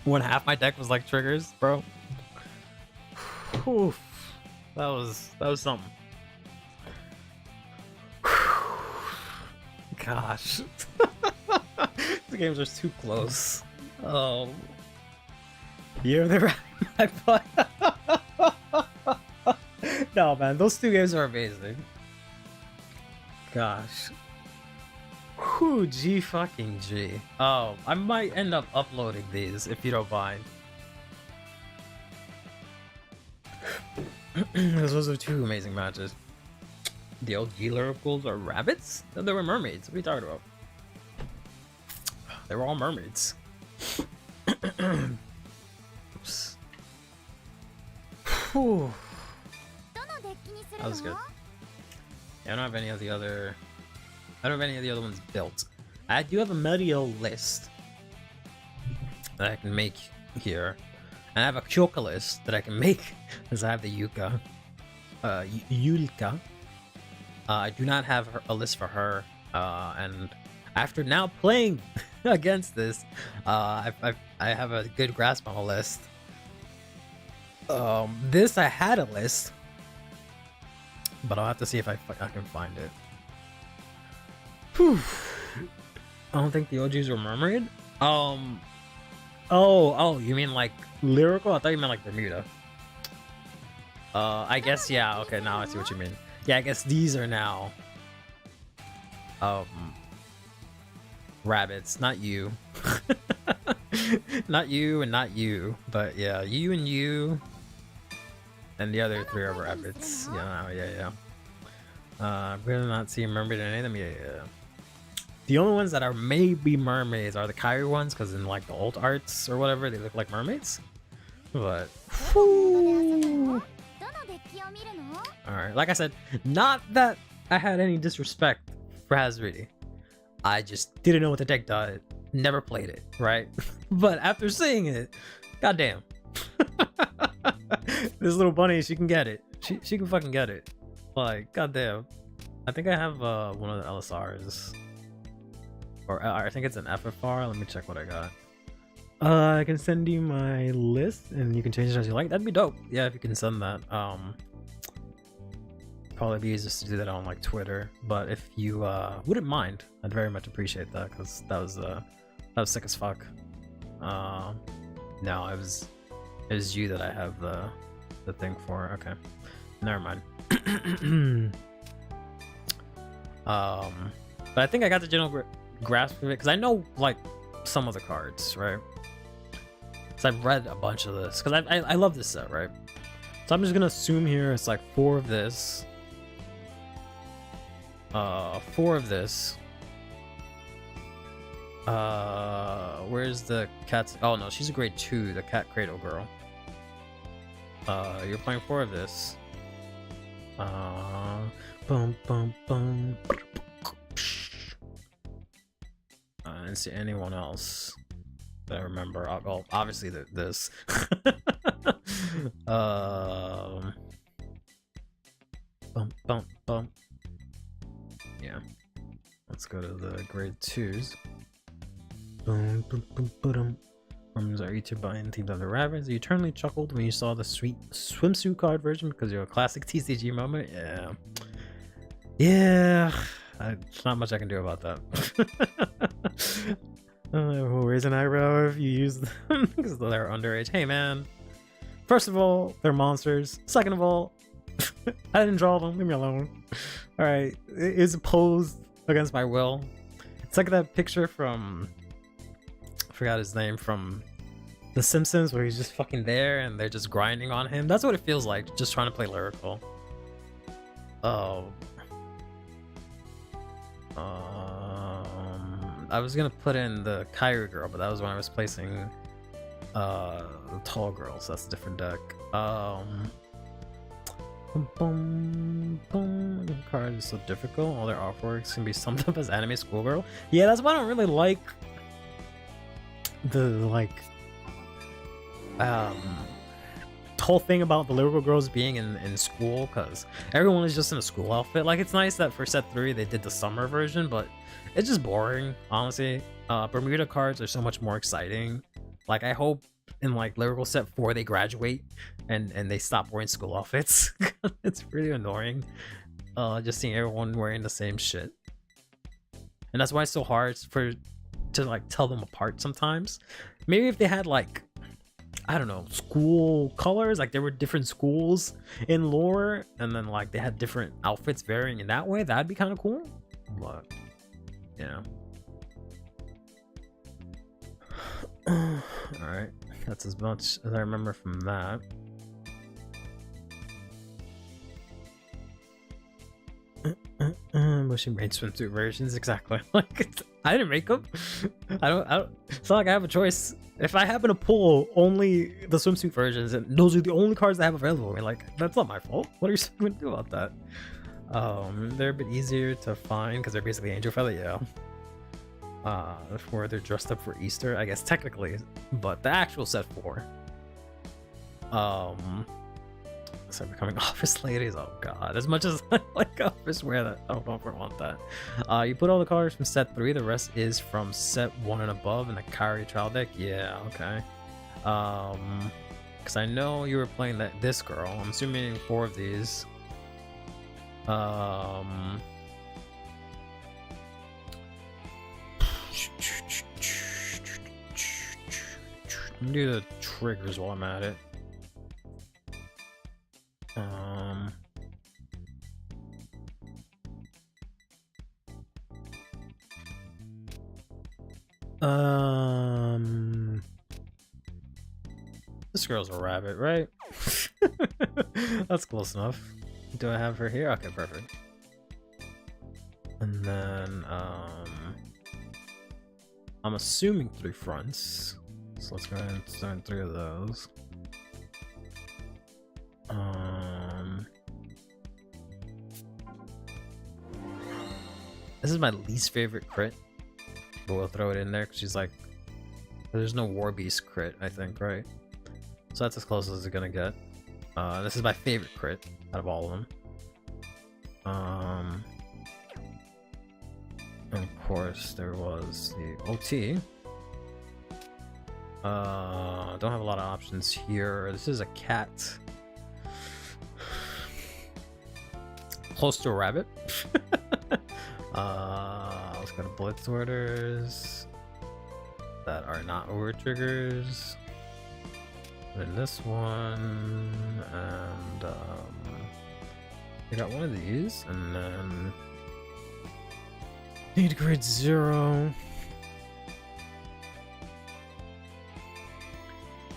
When half my deck was like triggers, bro. Oof. That was something. Gosh. The games are too close. Oh. You're the right my butt. No, man, those 2 games are amazing. Gosh. Whew, G fucking G. Oh, I might end up uploading these if you don't mind. Those are 2 amazing matches. The OG lyricals are rabbits? No, they were mermaids. What are you talking about? They were all mermaids. Oops. Whew. That was good. Yeah, I don't have any of the other... I don't have any of the other ones built. I do have a Medio list that I can make here. And I have a Choka list that I can make because I have the Yuka. Yulka. I do not have a list for her. And after now playing against this, I have a good grasp on a list. This I had a list, but I'll have to see if I can find it. Whew. I don't think the OGs were mermaid. Oh, you mean like lyrical? I thought you meant like Bermuda. I guess, yeah, okay, now I see what you mean. Yeah, I guess these are now rabbits, not you. Not you and not you, but yeah, you and you, and the other three are rabbits. Yeah. Really not seeing mermaid in any of them. Yeah. The only ones that are maybe mermaids are the Kyrie ones, because in like the old arts or whatever, they look like mermaids. But all right, like I said, not that I had any disrespect for Hazard. I just didn't know what the deck did. Never played it, right? But after seeing it, goddamn. This little bunny, she can get it. She can fucking get it. Like, goddamn. I think I have one of the LSRs. Or I think it's an FFR. Let me check what I got. I can send you my list and you can change it as you like. That'd be dope. Yeah, if you can send that. Probably be easiest to do that on like Twitter, but if you wouldn't mind, I'd very much appreciate that, because that was sick as fuck. No, it was you that I have the thing for. Okay, never mind. But I think I got the general grasp of it, because I know like some of the cards, right? So I've read a bunch of this, because I love this set, right? So I'm just gonna assume here it's like 4 of this. 4 of this. Where's the cat? Oh no, she's a grade 2, the cat cradle girl. You're playing 4 of this. Boom, boom, boom. I didn't see anyone else that I remember. Well, obviously this. Bump, bump, bump. Yeah, let's go to the grade 2s. Boom, boom, boom, boom. Rooms are each buying themed of the rabbits. You eternally chuckled when you saw the sweet swimsuit card version because you're a classic TCG moment. Yeah. There's not much I can do about that. We'll raise an eyebrow if you use them because they're underage. Hey man, first of all, they're monsters. Second of all, I didn't draw them. Leave me alone. All right, it is posed against my will. It's like that picture from, I forgot his name, from The Simpsons, where he's just fucking there and they're just grinding on him. That's what it feels like, just trying to play lyrical. I was gonna put in the Kyrie girl, but that was when I was placing the tall girl, so that's a different deck. Boom, boom. The card is so difficult. All their artworks can be summed up as anime schoolgirl. Yeah, that's why I don't really like the whole thing about the lyrical girls being in school, because everyone is just in a school outfit. Like, it's nice that for set 3 they did the summer version, but it's just boring, honestly. Bermuda cards are so much more exciting. Like, I hope in like lyrical set 4 they graduate and they stop wearing school outfits. It's really annoying, just seeing everyone wearing the same shit, and that's why it's so hard to like tell them apart sometimes. Maybe if they had like, I don't know, school colors, like there were different schools in lore and then like they had different outfits varying in that way, that'd be kind of cool. But yeah. All right, that's as much as I remember from that. Wishing made swimsuit versions, exactly. Like, I didn't make them. I don't. It's not like I have a choice. If I happen to pull only the swimsuit versions, and those are the only cards I have available, I mean, like, that's not my fault. What are you going to do about that? They're a bit easier to find because they're basically angel feather, yeah. Where they're dressed up for Easter, I guess technically, but the actual set 4. So becoming office ladies, oh god. As much as I like office wear, that I don't know if I want that. You put all the cards from set 3, the rest is from set 1 and above in the Kyrie trial deck. Yeah, okay. Because I know you were playing this girl. I'm assuming 4 of these. Let me do the triggers while I'm at it. Um, this girl's a rabbit, right? That's close enough. Do I have her here? Okay, perfect. And then, I'm assuming 3 fronts. So let's go ahead and start 3 of those. This is my least favorite crit, but we'll throw it in there because she's like, there's no War Beast crit, I think, right? So that's as close as it's gonna get. This is my favorite crit out of all of them. And of course there was the OT. Don't have a lot of options here. This is a cat. Close to a rabbit. Let's go to blitz orders that are not over triggers. And this one, and we got one of these, and then need grid 0.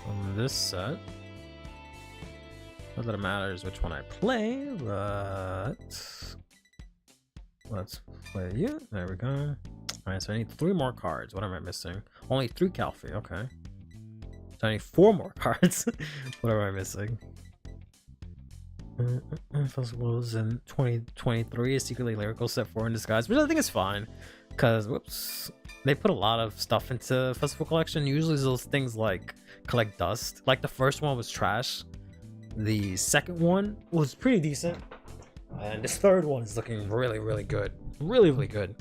On this set, not that it matters which one I play, but let's play you. There we go. Alright, so I need 3 more cards. What am I missing? Only 3 Calfee, okay. So I need 4 more cards. What am I missing? Festivals in 2023 is secretly lyrical set 4 in disguise, which I think is fine. Because, whoops, they put a lot of stuff into Festival Collection. Usually those things like collect dust. Like the first one was trash. The second one was pretty decent. And this third one is looking really, really good. Really, really good.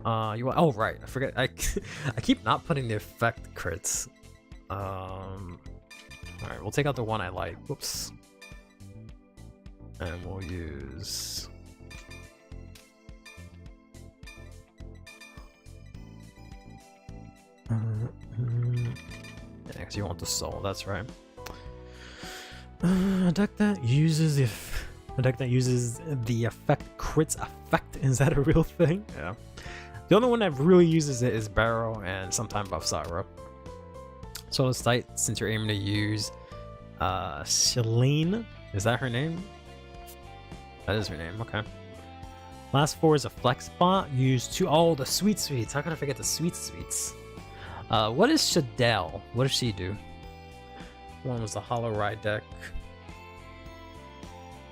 Oh right, I forget. I keep not putting the effect crits. Alright, we'll take out the one I like. Whoops. And we'll use yeah, because you want the soul, that's right. A deck that uses the effect crits effect. Is that a real thing? Yeah. The only one that really uses it is Barrow and sometime Buff Cyro. So it's tight since you're aiming to use Shalene. Is that her name? That is her name, okay. Last 4 is a flex spot. Use 2. Oh, the sweet sweets. How can I forget the sweet sweets? What is Shadell? What does she do? One was the Hollow Ride deck.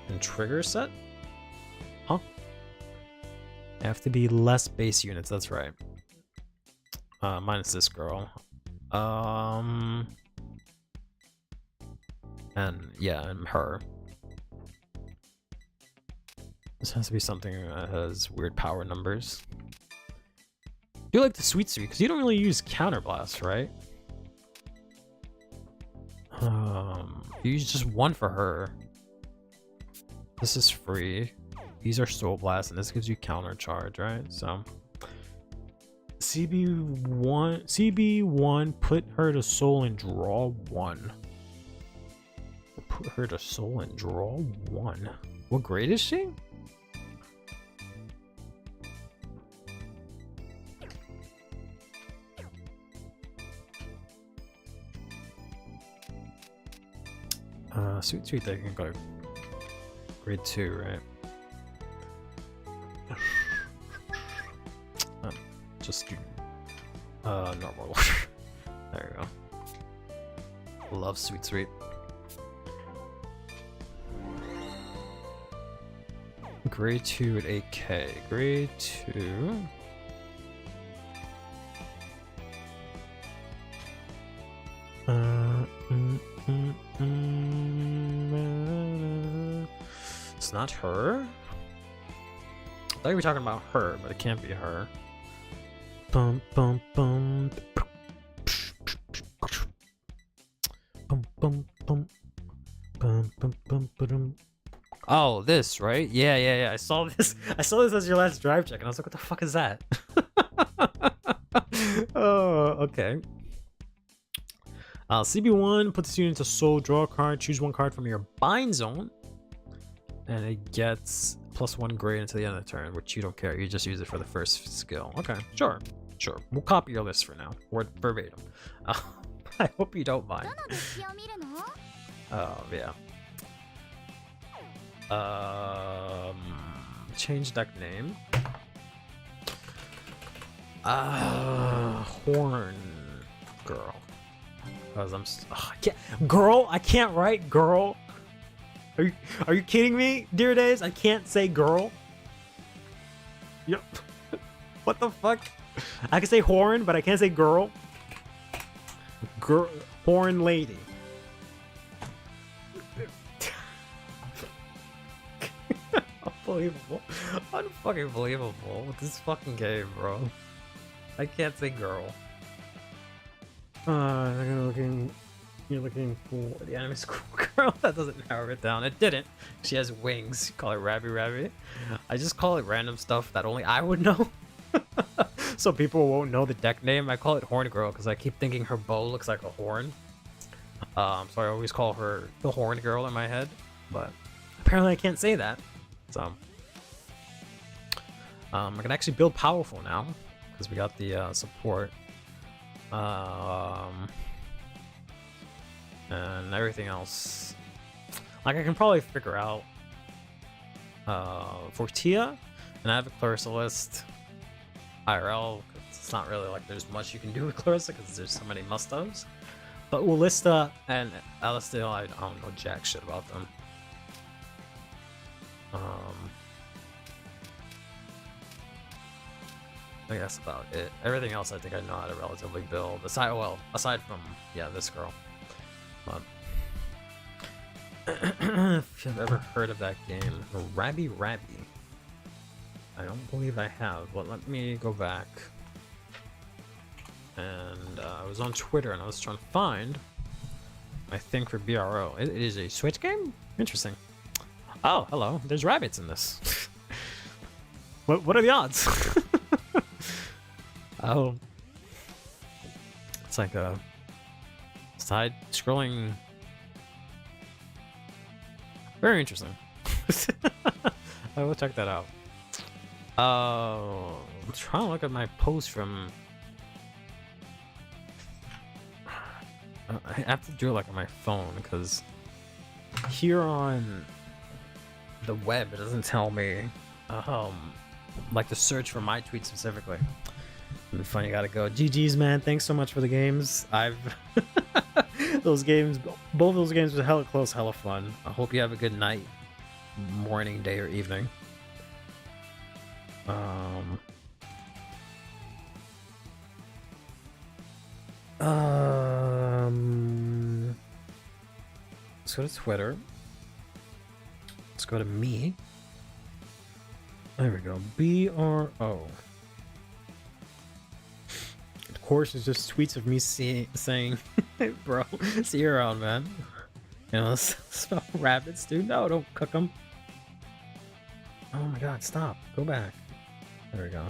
And trigger set? Huh? Have to be less base units, that's right. Minus this girl. And yeah, and her. This has to be something that has weird power numbers. I do like the sweet sweet because you don't really use counterblast, right? You use just 1 for her. This is free. These are soul blast, and this gives you counter charge, right? So CB1, put her to soul and draw 1. Put her to soul and draw 1. What grade is she? Sweet, they can go grade 2, right? Just do normal. There you go. Love sweet. Grade 2 at 8K. Grade 2. It's not her? I thought you were talking about her, but it can't be her. Bum bum bum. Bum bum bum. Bum bum bum bum. Oh, this, right? Yeah. I saw this as your last drive check, and I was like, what the fuck is that? Oh, okay. CB1, put this unit into soul, draw a card, choose 1 card from your bind zone. And it gets +1 grade until the end of the turn, which you don't care. You just use it for the first skill. Okay, sure. We'll copy your list for now. Word verbatim. I hope you don't mind. Oh, yeah. Change deck name. Horn girl. Because I can't. Girl? I can't write girl. Are you kidding me? Dear Days, I can't say girl. Yep. What the fuck? I can say horn, but I can't say girl. Girl, horn lady. Unbelievable. Unfucking believable with this fucking game, bro. I can't say girl. You're looking for the anime schoolgirl. That doesn't narrow it down. It didn't. She has wings. You call it Rabby Rabby. I just call it random stuff that only I would know. So people won't know the deck name. I call it Horn Girl because I keep thinking her bow looks like a horn. So I always call her the Horn Girl in my head. But apparently I can't say that. So I can actually build powerful now because we got the support. And everything else, like I can probably figure out for Tia, and I have a Clarissa list IRL. It's not really like there's much you can do with Clarissa because there's so many must-haves. But Willista and Alistair, I don't know jack shit about them. I think that's about it. Everything else I think I know how to relatively build. Aside from this girl. If you've ever heard of that game, Rabby Rabby. I don't believe I have, but let me go back. And I was on Twitter and I was trying to find my thing for BRO. It is a Switch game? Interesting. Oh, hello. There's rabbits in this. What are the odds? Oh. It's like a side-scrolling. Very interesting. I will check that out. I'm trying to look at my post from. I have to do it like on my phone because here on the web it doesn't tell me like to search for my tweet specifically. It'd be funny, gotta go. GG's, man. Thanks so much for the games. Those games, both those games were hella close, hella fun. I hope you have a good night, morning, day, or evening. Let's go to Twitter. Let's go to me. There we go. BRO. Of course, it's just tweets of me saying, hey, bro, see you around, man. You know, smell rabbits, dude. No, don't cook them. Oh my god, stop. Go back. There we go.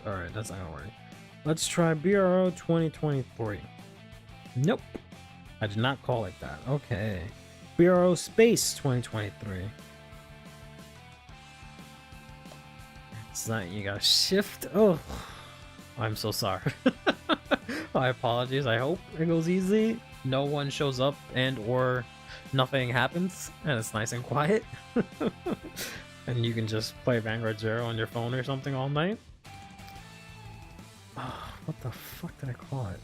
Alright, that's not gonna work. Let's try BRO 2023. Nope. I did not call it that. Okay. BRO Space 2023. It's not, you gotta shift. Oh, I'm so sorry. My apologies. I hope it goes easy. No one shows up and or nothing happens and it's nice and quiet. And you can just play Vanguard 0 on your phone or something all night. Oh, what the fuck did I call it?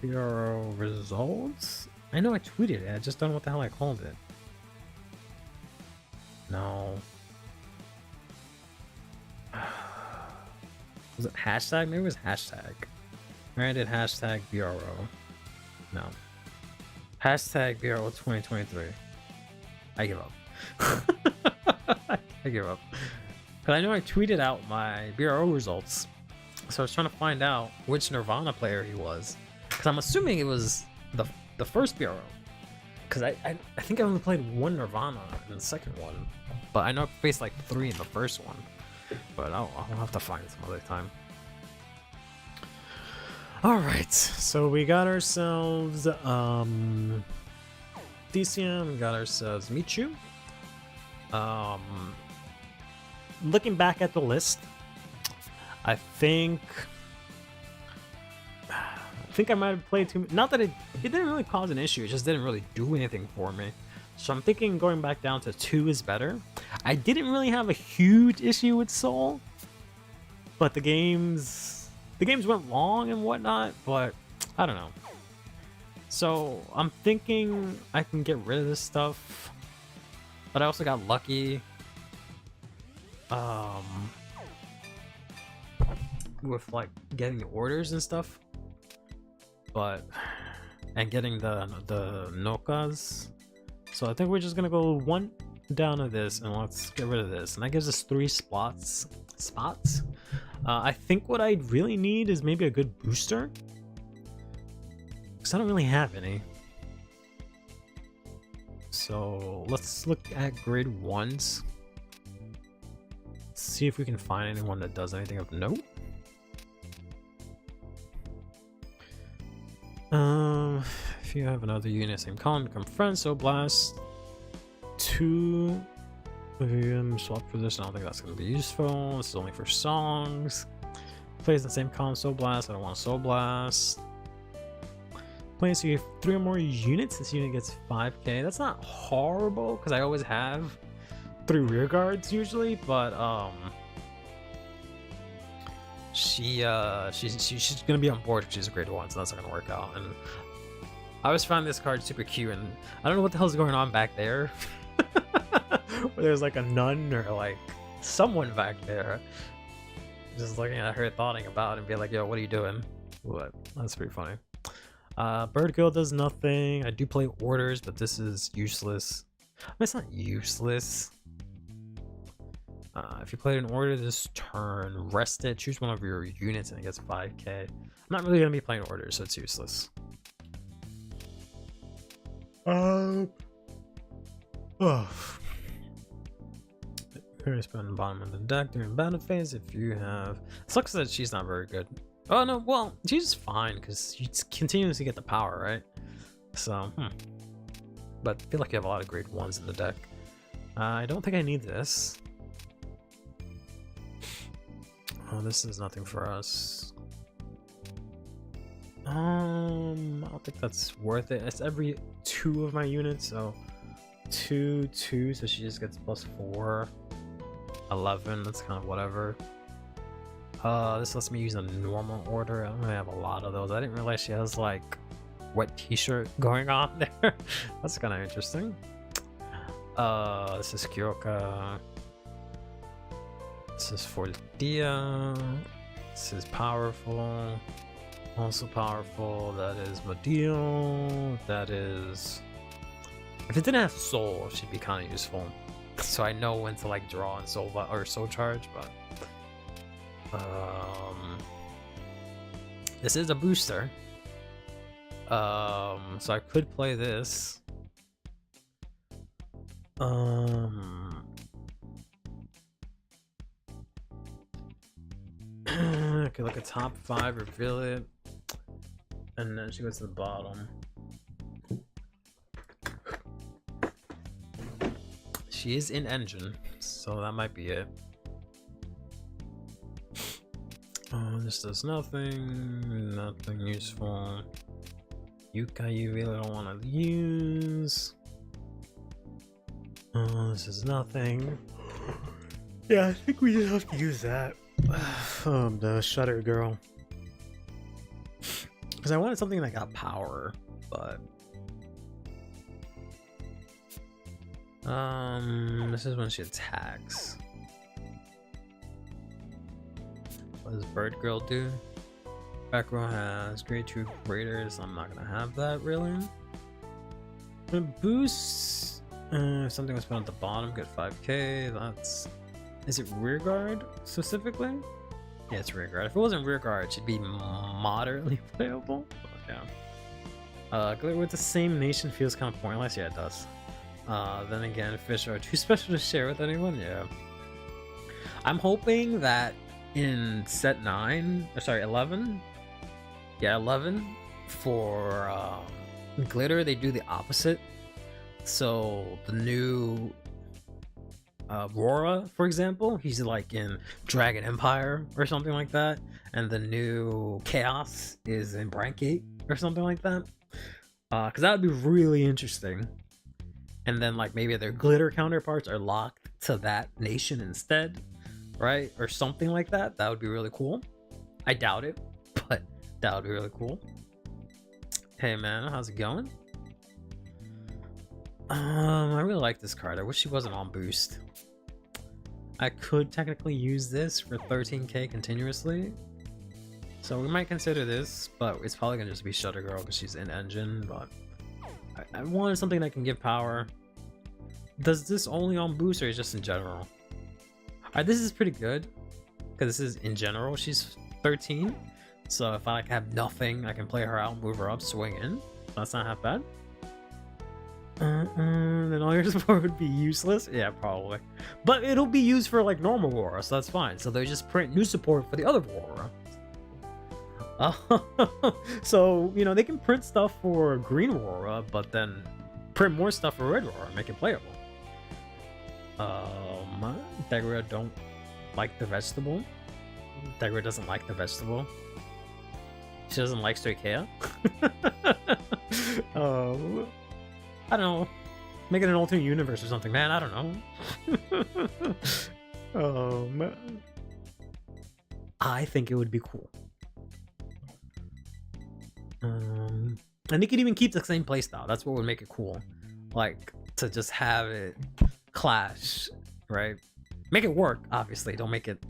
BRO results? I know I tweeted it, I just don't know what the hell I called it. No. Was it hashtag? Maybe it was hashtag. Maybe I did hashtag BRO. No. Hashtag BRO 2023. I give up. I give up. Because I know I tweeted out my BRO results. So I was trying to find out which Nirvana player he was. Because I'm assuming it was the first BRO. Because I think I only played one Nirvana in the second one. But I know I faced like 3 in the first one. But I'll have to find it some other time. Alright, so we got ourselves DCM, we got ourselves Michu. Looking back at the list, I think I might have played too. Not that it didn't really cause an issue. It just didn't really do anything for me. So I'm thinking going back down to 2 is better. I didn't really have a huge issue with Soul, but the games went long and whatnot. But I don't know. So I'm thinking I can get rid of this stuff, but I also got lucky. With like getting orders and stuff, and getting the Nokas. So I think we're just gonna go 1 down of this and let's get rid of this, and that gives us 3 spots. I think what I really need is maybe a good booster, because I don't really have any. So let's look at grade 1s. See if we can find anyone that does anything of note. If you have another unit, same column, become friends, so blast 2 swap for this. I don't think that's going to be useful. This is only for songs. Plays the same column, so blast. I don't want soul blast. Playing so you have 3 or more units. This unit gets 5k. That's not horrible because I always have 3 rear guards usually, but she's gonna be on board because she's a grade 1, so that's not gonna work out. And I always find this card super cute, and I don't know what the hell's going on back there. Where there's like a nun or like someone back there just looking at her, thoughting about it, and be like, yo, what are you doing? What? That's pretty funny. Bird Girl does nothing. I do play orders, but this is useless. I mean, it's not useless. If you played an order this turn, rest it, choose one of your units, and it gets 5k. I'm not really going to be playing orders, so it's useless. Very spend the bottom of the deck during battle phase if you have. It sucks that she's not very good. Oh no, well, she's fine because you continuously get the power, right? So, but I feel like you have a lot of grade 1s in the deck. I don't think I need this. Oh, this is nothing for us. I don't think that's worth it. It's every 2 of my units, so 2, 2, so she just gets +4. 11, that's kind of whatever. This lets me use a normal order. I don't really have a lot of those. I didn't realize she has like wet t-shirt going on there. That's kind of interesting. This is Kyoka. This is Fordia. This is powerful. Also powerful. That is Modil. That is... If it didn't have soul, it should be kind of useful. So I know when to like draw and soul or soul charge, but this is a booster. So I could play this. Okay, look at top 5, reveal it, and then she goes to the bottom. She is in engine, so that might be it. This does nothing, nothing useful. Yuka you really don't want to use. This is nothing. Yeah, I think we just have to use that. The Shutter Girl. Because I wanted something that got power, but... this is when she attacks. What does Bird Girl do? Back row has grade 2 raiders. I'm not gonna have that really. Boost. Something was put at the bottom. Get 5k. That's. Is it rear guard specifically? Yeah, it's rear guard. If it wasn't rear guard, it should be moderately playable. But yeah. Glitter with the same nation feels kind of pointless. Yeah, it does. Then again, fish are too special to share with anyone. Yeah. I'm hoping that in set 9, or sorry, 11, Yeah, 11 for glitter, they do the opposite. So the new Rora, for example, he's like in Dragon Empire or something like that, and the new Chaos is in Brandgate or something like that. Because that would be really interesting. And then like maybe their glitter counterparts are locked to that nation instead, right? Or something like that. That would be really cool. I doubt it, but that would be really cool. Hey man, how's it going? I really like this card. I wish she wasn't on boost. I could technically use this for 13k continuously, so we might consider this, but it's probably gonna just be Shutter Girl because she's in engine. But I wanted something that can give power. Does this only on boost or is just in general? Alright, this is pretty good because this is in general. She's 13, so if I like have nothing, I can play her out, move her up, swing in. That's not half bad. Then all your support would be useless. Yeah, probably, but it'll be used for like normal Aurora, so that's fine. So they just print new support for the other Aurora. So you know they can print stuff for green Aurora, but then print more stuff for red Aurora and make it playable. Degra don't like the vegetable. Degra doesn't like the vegetable. She doesn't like straight Kea. I don't know. Make it an alternate universe or something, man. I don't know. I think it would be cool. And they could even keep the same playstyle. That's what would make it cool. Like, to just have it clash, right? Make it work, obviously. Don't make it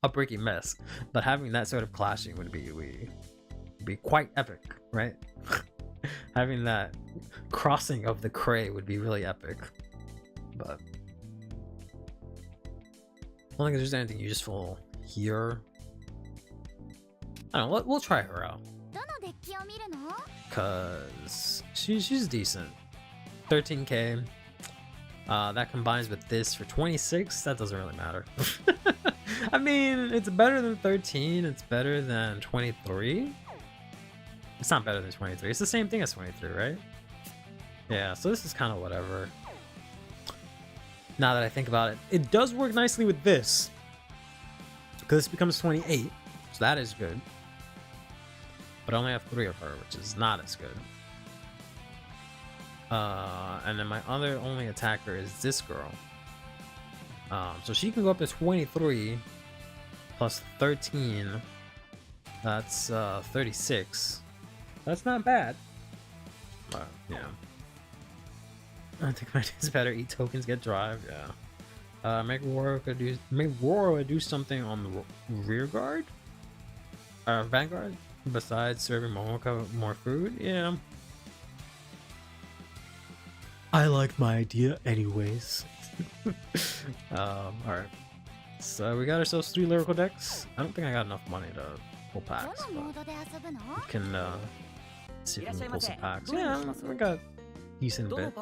a breaking mess. But having that sort of clashing would be quite epic, right? Having that crossing of the cray would be really epic. But I don't think there's anything useful here. I don't know, we'll try her out. Cause she's decent. 13k. That combines with this for 26. That doesn't really matter. I mean, it's better than 13. It's better than 23. It's not better than 23. It's the same thing as 23, right? Yeah, so this is kind of whatever. Now that I think about it, it does work nicely with this. Because this becomes 28, so that is good. But I only have 3 of her, which is not as good. And then my other only attacker is this girl. So she can go up to 23 plus 13. That's 36. That's not bad. But yeah. I think my is better. Eat tokens, get drive. Yeah. Make Rora do something on the rear guard. Vanguard. Besides serving Momoka more food. Yeah. I like my idea anyways. Alright. So we got ourselves 3 lyrical decks. I don't think I got enough money to pull packs, but we can see if we can pull some packs. Yeah, we got a decent bit.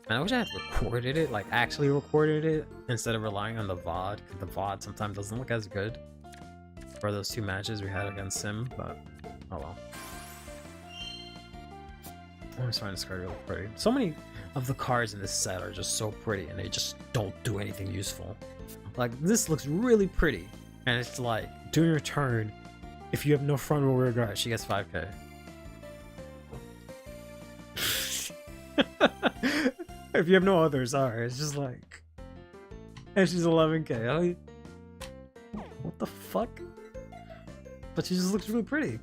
And I wish I had recorded it, like actually recorded it, instead of relying on the VOD, because the VOD sometimes doesn't look as good for those 2 matches we had against Sim, but oh well. I always find this card really pretty. So many of the cards in this set are just so pretty, and they just don't do anything useful. Like, this looks really pretty, and it's like, during your turn, if you have no front or rear guard, she gets 5k. If you have no others, alright, it's just like... And she's 11k. What the fuck? But she just looks really pretty.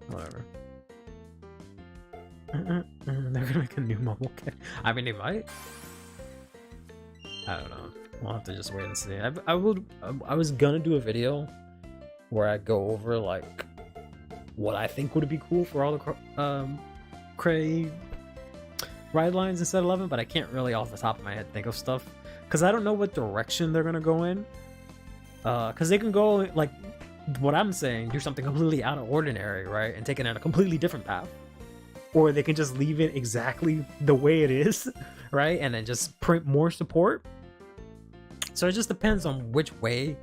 Whatever. They're gonna make a new mobile kit. I mean, they might. I don't know. We'll have to just wait and see. I was gonna do a video where I go over like what I think would be cool for all the Cray ride lines instead of 11, but I can't really off the top of my head think of stuff because I don't know what direction they're gonna go in. Because they can go like what I'm saying, do something completely out of ordinary, right, and take it in a completely different path. Or they can just leave it exactly the way it is, right? And then just print more support. So it just depends on which way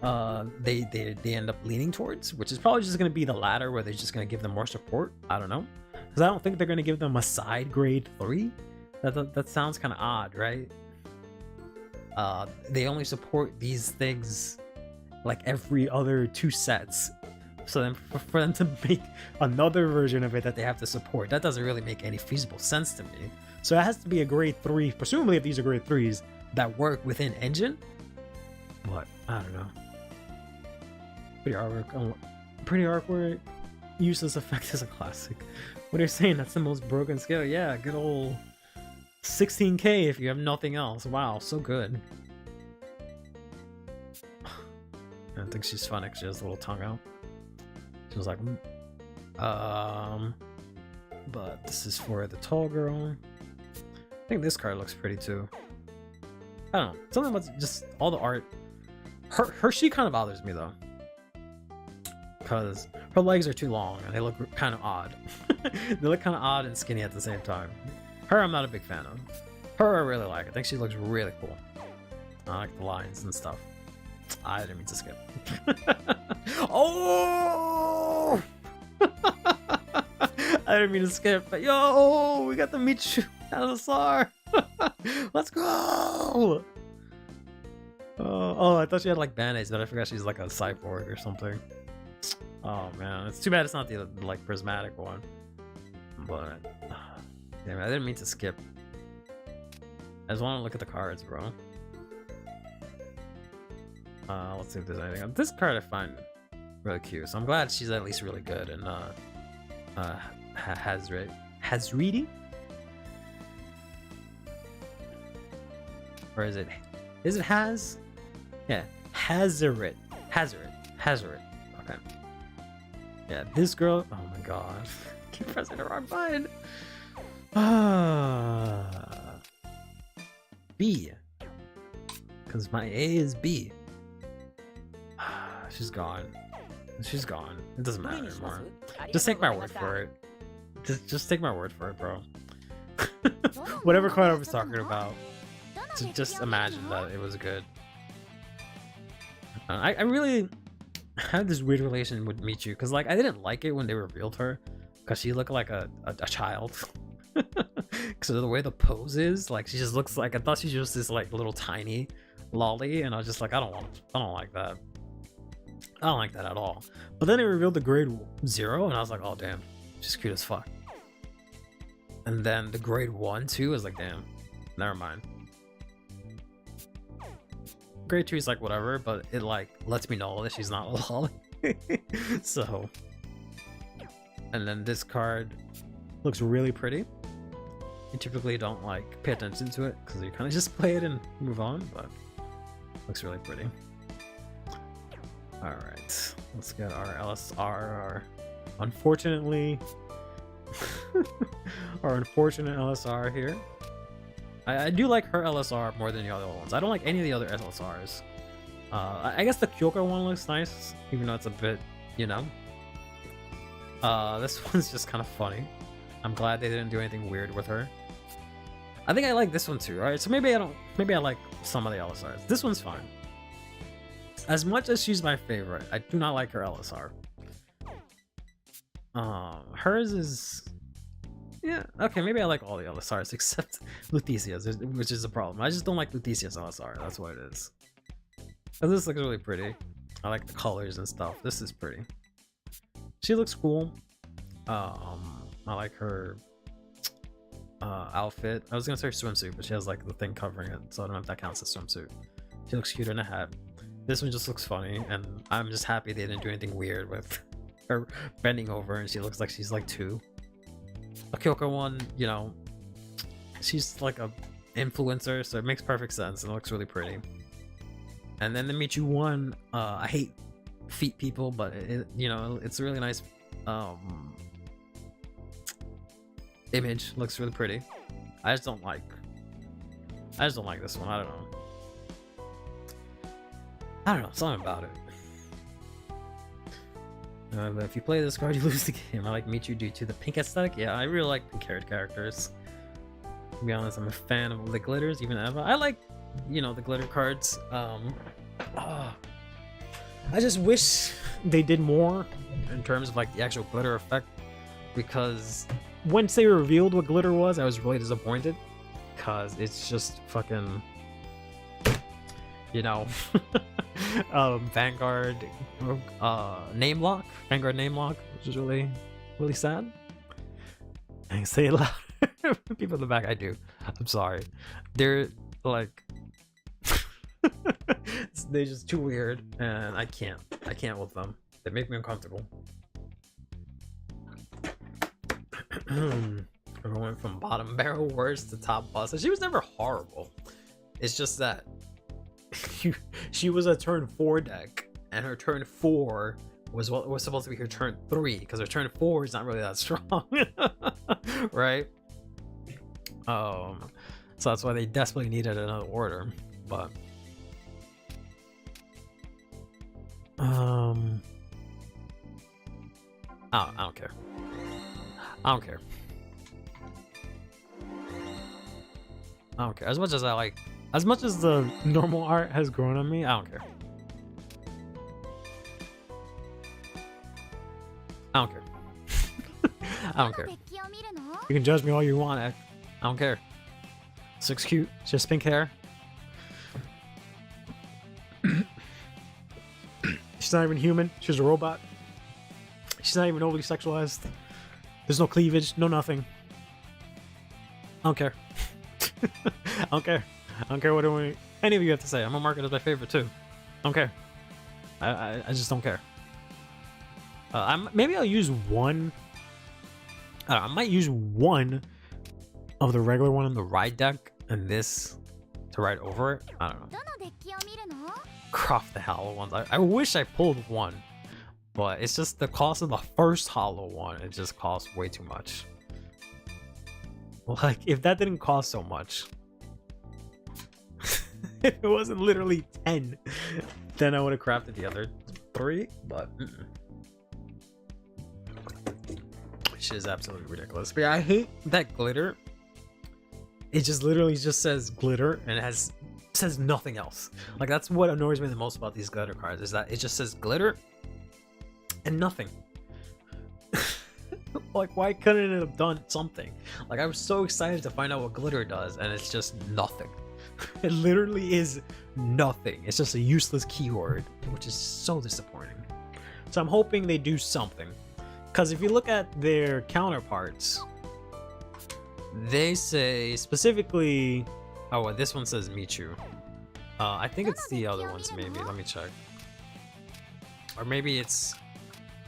they end up leaning towards, which is probably just going to be the latter, where they're just going to give them more support. I don't know, because I don't think they're going to give them a side grade 3. That sounds kind of odd, right? They only support these things like every other 2 sets. So then for them to make another version of it that they have to support, that doesn't really make any feasible sense to me. So it has to be a grade 3, presumably if these are grade 3s that work within engine. But I don't know. Pretty artwork. Useless effect is a classic. What are you saying? That's the most broken scale? Yeah, good old 16K if you have nothing else. Wow, so good. I think she's funny because she has a little tongue out. She was like, but this is for the tall girl. I think this card looks pretty too. I don't know. Something about just all the art. Her she kind of bothers me though, because her legs are too long and they look kind of odd. They look kind of odd and skinny at the same time. Her, I'm not a big fan of. Her, I really like. I think she looks really cool. I like the lines and stuff. I didn't mean to skip. Oh! I didn't mean to skip. But yo, we got the Michu LSR. Let's go! Oh, I thought she had like band-aids, but I forgot she's like a cyborg or something. Oh man, it's too bad it's not the like prismatic one. But damn, I didn't mean to skip. I just want to look at the cards, bro. Let's see if there's anything. This card I find really cute, so I'm glad she's at least really good and has reading. Or is it has? Yeah, Hazaret. Okay. Yeah, this girl. Oh my god, keep pressing the wrong button. B, because my A is B. She's gone. She's gone. It doesn't matter anymore. Just take my word for it. Just take my word for it, bro. Whatever card I was talking about, just imagine that it was good. I really had this weird relation with Michu, because like I didn't like it when they revealed her, because she looked like a child. Because of the way the pose is, like she just looks like, I thought she was just this like little tiny lolly, and I was just like, I don't like that. I don't like that at all. But then it revealed the grade 0, and I was like, oh damn, she's cute as fuck. And then the grade 1 too is like, damn, never mind. Grade 2 is like whatever, but it like lets me know that she's not a lolly. So, and then this card looks really pretty. You typically don't like pay attention to it because you kind of just play it and move on, but looks really pretty. All right, let's get our LSR. Our unfortunate LSR here. I do like her LSR more than the other ones. I don't like any of the other LSRs. I guess the Kyoko one looks nice, even though it's a bit, you know. This one's just kind of funny. I'm glad they didn't do anything weird with her. I think I like this one too, right? So maybe I like some of the LSRs. This one's fine. As much as she's my favorite, I do not like her LSR. Hers is... yeah, okay, maybe I like all the LSRs except Luticia's, which is a problem. I just don't like Luticia's LSR, that's what it is. But this looks really pretty. I like the colors and stuff. This is pretty. She looks cool. I like her outfit. I was gonna say swimsuit, but she has like the thing covering it, so I don't know if that counts as swimsuit. She looks cute in a hat. This one just looks funny, and I'm just happy they didn't do anything weird with her bending over and she looks like she's like 2. A Kyoko one, you know, she's like a influencer, so it makes perfect sense and it looks really pretty. And then the Michu one, I hate feet people, but it, you know, it's a really nice image. Looks really pretty. I just don't like this one. I don't know, something about it. But if you play this card, you lose the game. I like Michu due to the pink aesthetic. Yeah, I really like pink-haired characters. To be honest, I'm a fan of the glitters, even Eva. I like, you know, the glitter cards. I just wish they did more in terms of like the actual glitter effect, because once they revealed what glitter was, I was really disappointed, because it's just fucking, you know, Vanguard name lock, Vanguard name lock, which is really sad. I can say it loud. People in the back, I do. I'm sorry. They're like, they're just too weird, and I can't with them. They make me uncomfortable. We're going from bottom barrel worst to top boss. She was never horrible. It's just that she was a turn 4 deck, and her turn 4 was what was supposed to be her turn 3, because her turn 4 is not really that strong, right? So that's why they desperately needed another order, but I don't care. I don't care. As much as as much as the normal art has grown on me, I don't care. I don't care. I don't care. You can judge me all you want, Ek. I don't care. This looks cute. It's just pink hair. She's not even human. She's a robot. She's not even overly sexualized. There's no cleavage, no nothing. I don't care. I don't care. I don't care what any of you have to say. I'm gonna mark it as my favorite too. I don't care. I just don't care. Maybe I'll use one. I might use one of the regular one on the ride deck and this to ride over it. I don't know. Craft the hollow ones. I wish I pulled one, but it's just the cost of the first hollow one. It just costs way too much. Like, if that didn't cost so much, if it wasn't literally 10, then I would have crafted the other 3, but which is absolutely ridiculous. But yeah, I hate that glitter. It just literally just says glitter, and it says nothing else. Like, that's what annoys me the most about these glitter cards, is that it just says glitter and nothing. Like, why couldn't it have done something? Like, I was so excited to find out what glitter does, and it's just nothing. It literally is nothing. It's just a useless keyword, which is so disappointing. So I'm hoping they do something, because if you look at their counterparts, they say specifically, oh, well, this one says Michu. I think it's the other ones, maybe. Let me check. Or maybe it's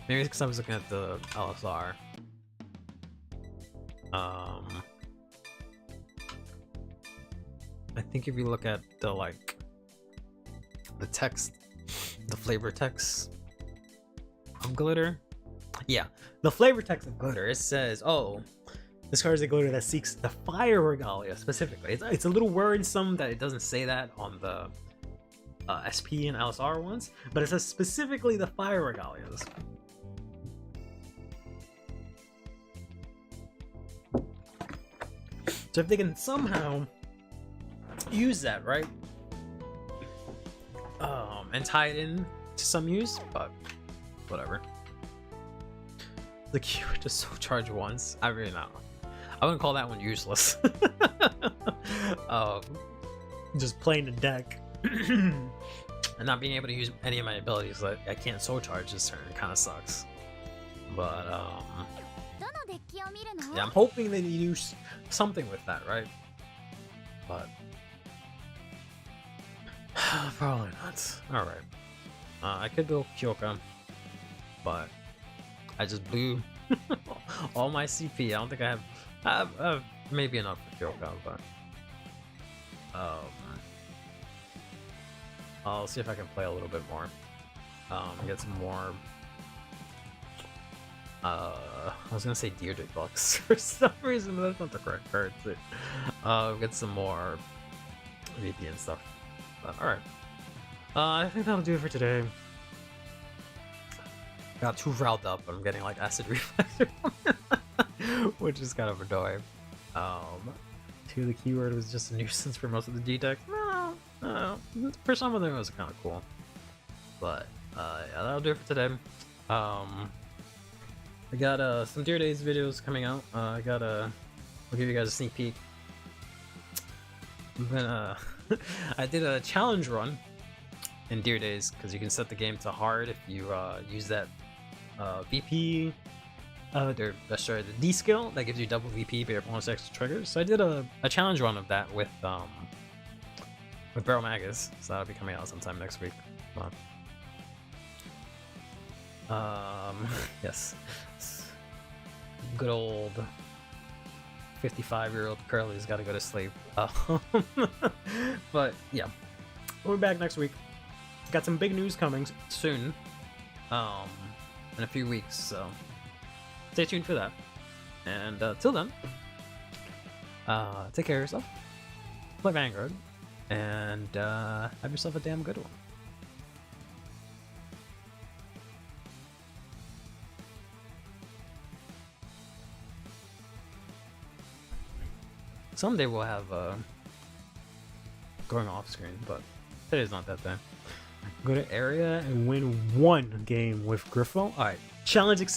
because I was looking at the LSR. I think if you look at the the text, the flavor text of glitter, yeah, the flavor text of glitter, it says, oh, this card is a glitter that seeks the fire regalia specifically. It's a little worrisome that it doesn't say that on the SP and LSR ones, but it says specifically the fire regalias. So if they can somehow use that, right, and tie it in to some use, but whatever. The keyword to so charge once, I really don't know. I wouldn't call that one useless. Just playing the deck and not being able to use any of my abilities, like I can't soul charge this turn, kind of sucks. But yeah, I'm hoping they use something with that, right? But probably not. All right, I could go Kyoka, but I just blew all my CP. I don't think I have maybe enough for Kyoka, but I'll see if I can play a little bit more. Get some more. I was gonna say Dear Days bucks for some reason, but that's not the correct card. Get some more VP and stuff. But all right, I think that'll do it for today. Got too riled up, but I'm getting like acid reflex, which is kind of annoying. 2, the keyword was just a nuisance for most of the G deck. No, for some of them it was kind of cool. But yeah, that'll do it for today. I got some Dear Days videos coming out. I'll give you guys a sneak peek. I'm gonna I did a challenge run in Dear Days because you can set the game to hard if you use that VP the D skill that gives you double VP but your bonus extra triggers. So I did a challenge run of that with Barrel Magus, so that'll be coming out sometime next week. Yes, good old 55-year-old Curly's got to go to sleep. But yeah, we'll be back next week. Got some big news coming soon, in a few weeks, so stay tuned for that. And till then, take care of yourself, play Vanguard, and have yourself a damn good one. Someday we'll have going off screen, but today's not that day. Go to area and win 1 game with Griffo. Alright, challenge accepted.